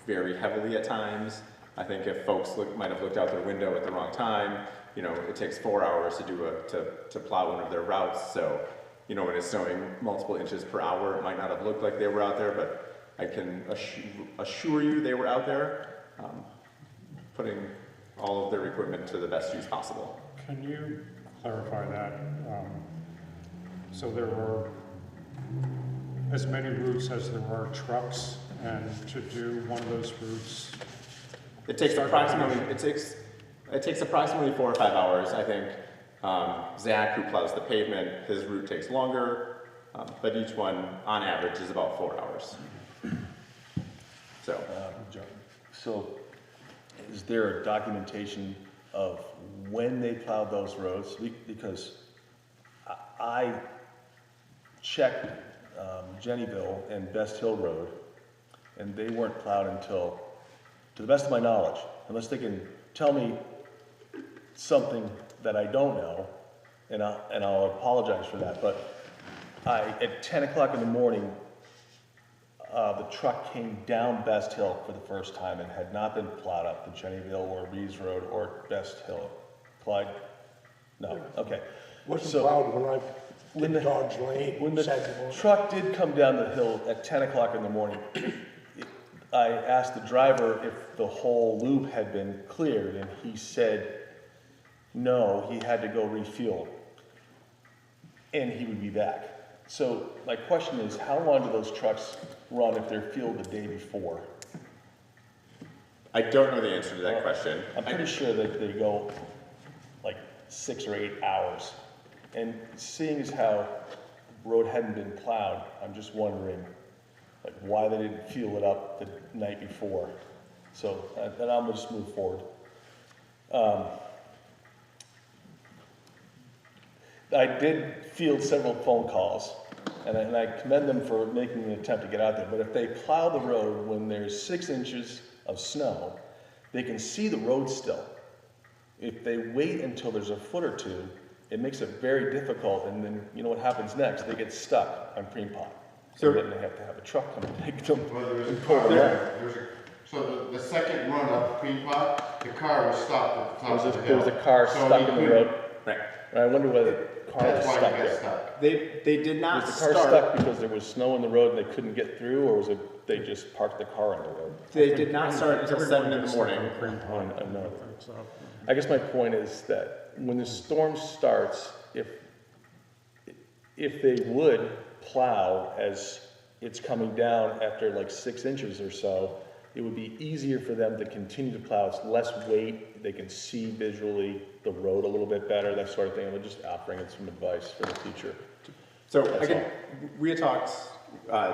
E: very heavily at times. I think if folks might have looked out their window at the wrong time, it takes 4 hours to plow one of their routes. So, when it's snowing multiple inches per hour, it might not have looked like they were out there, but I can assure you they were out there, putting all of their equipment to the best use possible.
A: Can you clarify that? So there were as many routes as there were trucks, and to do one of those routes,
E: it takes approximately 4 or 5 hours, I think. Zach, who plows the pavement, his route takes longer, but each one, on average, is about 4 hours.
D: So, is there a documentation of when they plowed those roads? Because I checked Jennyville and Best Hill Road, and they weren't plowed until, to the best of my knowledge, unless they can tell me something that I don't know, and I'll apologize for that, but at 10 o'clock in the morning, the truck came down Best Hill for the first time and had not been plowed up to Jennyville or Reeves Road or Best Hill. Clyde? No, okay.
G: Wasn't plowed when I did Dodge Lane.
D: When the truck did come down the hill at 10 o'clock in the morning, I asked the driver if the whole loop had been cleared, and he said no, he had to go refuel, and he would be back. So my question is, how long do those trucks run if they're fueled the day before?
E: I don't know the answer to that question.
D: I'm pretty sure that they go like 6 or 8 hours. And seeing as how the road hadn't been plowed, I'm just wondering like why they didn't fuel it up the night before. So then I'm gonna just move forward. I did field several phone calls, and I commend them for making an attempt to get out there, but if they plow the road when there's 6 inches of snow, they can see the road still. If they wait until there's a foot or two, it makes it very difficult, and then, you know what happens next? They get stuck on cream pot. So then they have to have a truck come and take them.
F: Well, there was a
D: and pull
F: car
D: them out.
F: there. So the second run up Green Pot, the car was stopped at the top of the
D: There
F: hill.
D: was a car
F: So
D: stuck
F: he
D: in the
F: couldn't-
D: road.
M: Right.
D: And I wonder whether the car was
F: That's why
D: stuck
F: he got
D: there.
F: stuck.
M: They did not
D: Was the car
M: start,
D: stuck because there was snow in the road and they couldn't get through, or was it they just parked the car on the road?
M: they did not start until 7 in the morning.
D: I know. I guess my point is that when the storm starts, if they would plow as it's coming down after like 6 inches or so, it would be easier for them to continue to plow. It's less weight. They can see visually the road a little bit better, that sort of thing. I'm just offering it some advice for the future.
M: So
D: That's
M: again, we had talked,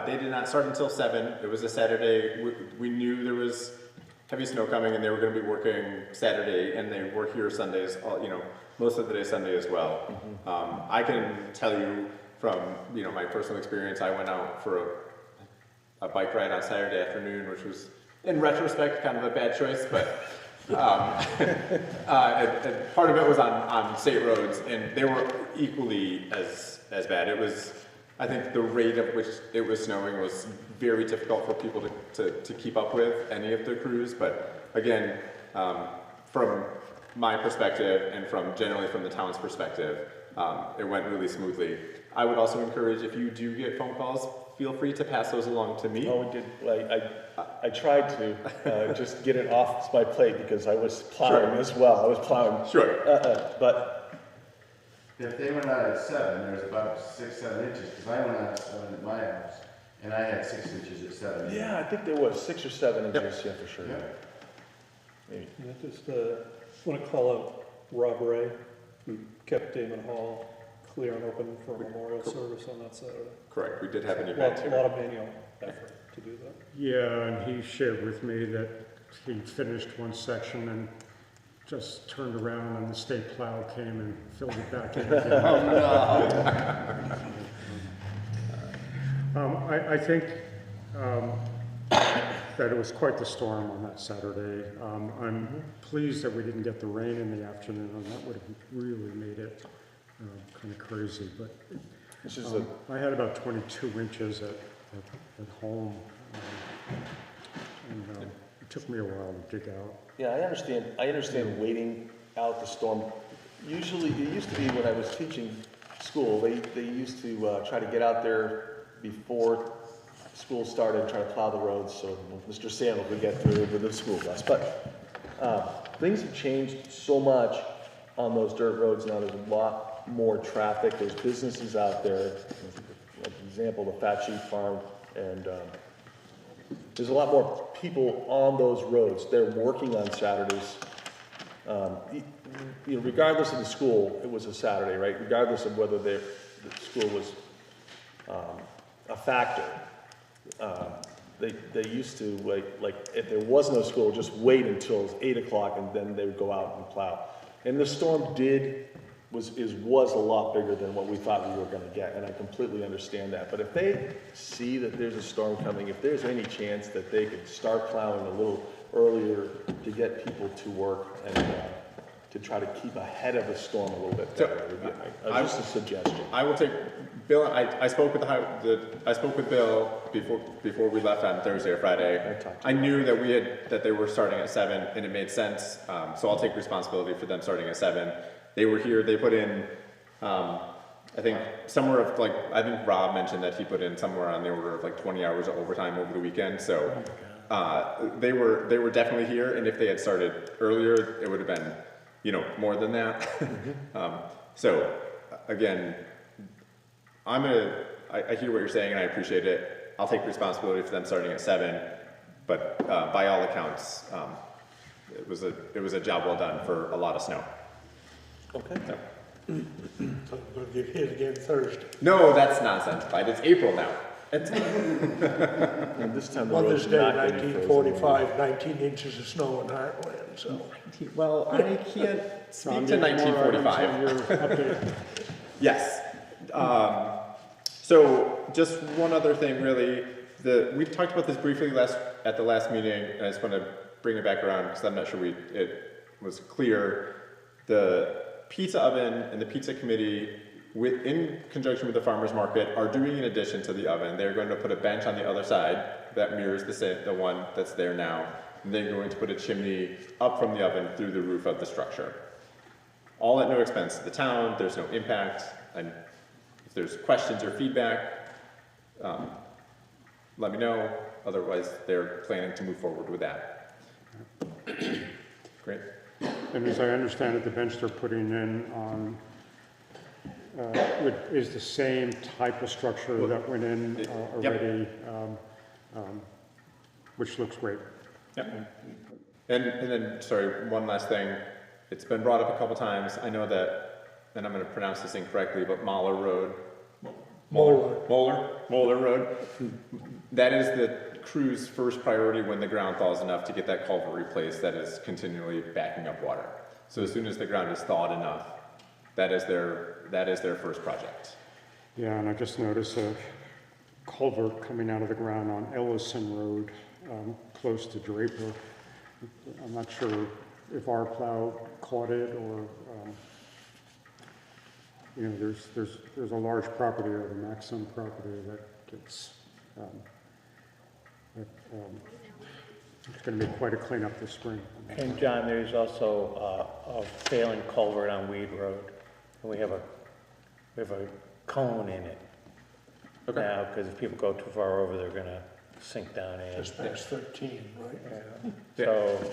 M: they did not start until 7. It was a Saturday. We knew there was heavy snow coming and they were going to be working Saturday, and they were here Sundays, most of the day Sunday as well. I can tell you from, my personal experience, I went out for a bike ride on Saturday afternoon, which was, in retrospect, kind of a bad choice, but and part of it was on state roads, and they were equally as bad. It was, I think the rate at which it was snowing was very difficult for people to keep up with, any of the crews, but again, from my perspective and generally from the town's perspective, it went really smoothly. I would also encourage, if you do get phone calls, feel free to pass those along to me.
D: Oh, we did. I tried to just get it off my plate because I was plowing as well. I was plowing.
M: Sure.
D: But
F: If they went out at 7, there was about 6, 7 inches, because I went out at 7 at my house, and I had 6 inches at 7.
D: yeah, I think there was 6 or 7 inches. Yeah, for sure.
F: Yeah.
D: Maybe.
B: I just want to call out Rob Ray, who kept Damon Hall clear and open for a memorial service on that Saturday.
M: Correct, we did have an
B: A
M: event
B: lot
M: here.
B: of manual effort to do that.
A: Yeah, and he shared with me that he finished one section and just turned around and the state plow came and filled it back in again. I think that it was quite the storm on that Saturday. I'm pleased that we didn't get the rain in the afternoon, and that would have really made it kind of crazy. But
D: This is
A: I had about 22 inches at home, and it took me a while to dig out.
D: Yeah, I understand waiting out the storm. Usually, it used to be when I was teaching school, they used to try to get out there before school started, try to plow the roads so Mr. Sandel could get through with the school bus. But things have changed so much on those dirt roads now. There's a lot more traffic. There's businesses out there. Like example, the Fat Sheep Farm, and there's a lot more people on those roads. They're working on Saturdays. Regardless of the school, it was a Saturday, right? Regardless of whether the school was a factor. They used to, like if there was no school, just wait until it was 8 o'clock and then they would go out and plow. And the storm was a lot bigger than what we thought we were going to get, and I completely understand that. But if they see that there's a storm coming, if there's any chance that they could start plowing a little earlier to get people to work and to try to keep ahead of the storm a little bit better, it would be just a suggestion.
M: I will take Bill. I spoke with I spoke with Bill before we left on Thursday or Friday. I knew that they were starting at 7, and it made sense. So I'll take responsibility for them starting at 7. They were here. They put in, I think somewhere of I think Rob mentioned that he put in somewhere on the order of 20 hours of overtime over the weekend. So they were definitely here, and if they had started earlier, it would have been more than that. So again, I hear what you're saying and I appreciate it. I'll take responsibility for them starting at 7, but by all accounts, it was a job well done for a lot of snow.
D: Okay.
G: So I'm going to get hit again Thursday.
M: No, that's nonsense, Clyde. It's April now.
D: And this time the
G: Mother's
D: road's
G: Day,
D: not getting frozen.
G: 1945, 19 inches of snow in Hartland. so.
M: Well, I can't speak to
A: Tom, you have more items
M: 1945.
A: on your update?
M: Yes. So just one other thing, really. We talked about this briefly at the last meeting, and I just want to bring it back around because I'm not sure it was clear. The pizza oven and the pizza committee, in conjunction with the farmers market, are doing an addition to the oven. They're going to put a bench on the other side that mirrors the one that's there now. And they're going to put a chimney up from the oven through the roof of the structure. All at no expense to the town. There's no impact. And if there's questions or feedback, let me know. Otherwise, they're planning to move forward with that. Great.
A: And as I understand it, the bench they're putting in on is the same type of structure that went in already, which looks great.
M: Yep. And then, sorry, one last thing. It's been brought up a couple times. I know that, and I'm going to pronounce this incorrectly, but Moller Road. Moller Road. That is the crew's first priority when the ground thaws enough to get that culvert replaced that is continually backing up water. So as soon as the ground is thawed enough, that is their first project.
A: Yeah, and I just noticed a culvert coming out of the ground on Ellison Road, close to Draper. I'm not sure if our plow caught it or, you know, there's a large property or the Maxim property that gets, it's going to be quite a cleanup this spring.
C: And John, there's also a failing culvert on Weed Road, and we have a cone in it now, because if people go too far over, they're gonna sink down in.
G: Just past 13, right?
C: Yeah. So,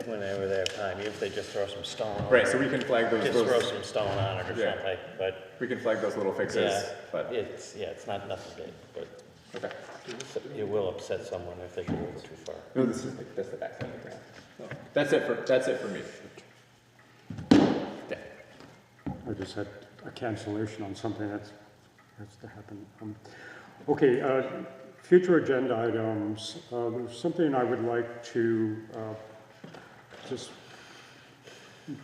C: whenever they have time, even if they just throw some stone on
M: Right,
C: it,
M: so we can flag those.
C: just throw some stone on it or
M: Yeah.
C: something, but,
M: We can flag those little fixes,
C: yeah,
M: but,
C: it's not nothing big, but
M: okay.
C: it will upset someone if they go over too far.
M: No, that's the back side of the ground. That's it for me. Yeah.
A: I just had a cancellation on something that's to happen. Okay, future agenda items. There's something I would like to just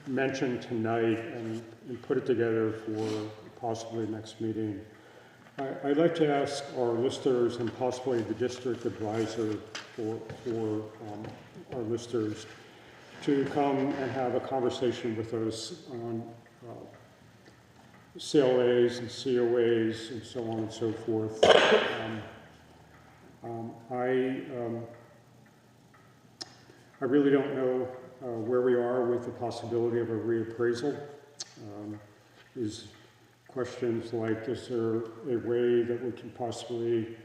A: mention tonight and put it together for possibly next meeting. I'd like to ask our listers and possibly the district advisor for our listers to come and have a conversation with us on CLAs and COAs and so on and so forth. I really don't know where we are with the possibility of a reappraisal. Is questions like, is there a way that we can possibly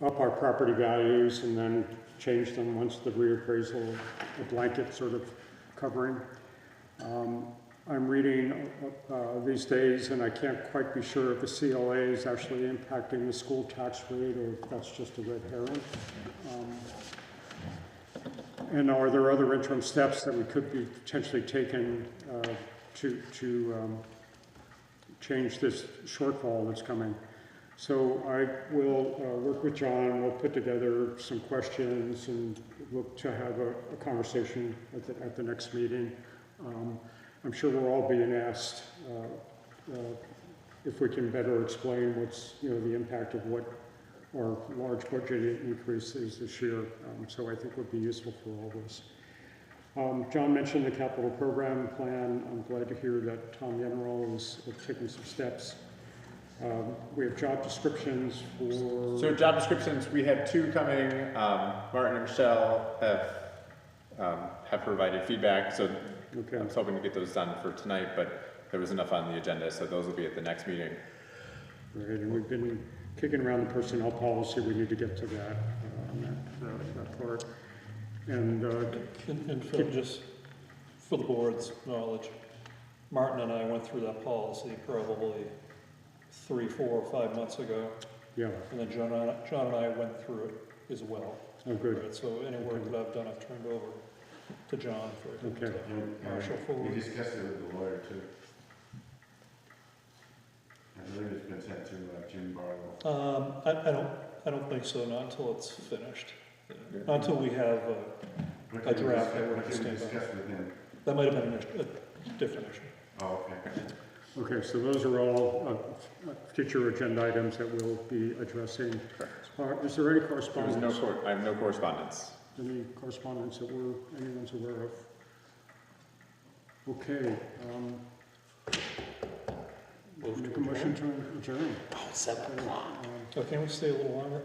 A: up our property values and then change them once the reappraisal, a blanket sort of covering? I'm reading these days, and I can't quite be sure if the CLA is actually impacting the school tax rate or if that's just a red herring. And are there other interim steps that we could be potentially taken to change this shortfall that's coming? So I will work with John. We'll put together some questions and look to have a conversation at the next meeting. I'm sure we're all being asked if we can better explain what's, the impact of what our large budget increase is this year. So I think would be useful for all of us. John mentioned the capital program plan. I'm glad to hear that Tom Yeneral is taking some steps. We have job descriptions for...
M: So job descriptions, we have two coming. Martin and Michelle have provided feedback, so
A: Okay.
M: I was hoping to get those done for tonight, but there was enough on the agenda, so those will be at the next meeting.
A: Right, and we've been kicking around the personnel policy. We need to get to that, that part. And
B: Phil, just for the board's knowledge, Martin and I went through that policy probably 3, 4, or 5 months ago.
A: yeah,
B: And then John and I went through it as well.
A: oh, good.
B: Right, so any work that I've done, I've turned over to John for him
A: Okay.
B: to marshal
F: We
B: forward.
F: discussed it with the lawyer too. I believe it's been sent to Jim Barlow.
B: I don't, I don't think so, not until it's finished. Not until we have a draft that we're going to stand on. That might have been a different issue.
F: Oh, okay.
A: Okay, so those are all future agenda items that we'll be addressing. Is there any correspondence?
M: I have no correspondence.
A: Any correspondence that anyone's aware of? Okay. Make a motion to adjourn.
C: Oh, 7 o'clock.
B: Oh, can't we stay a little longer?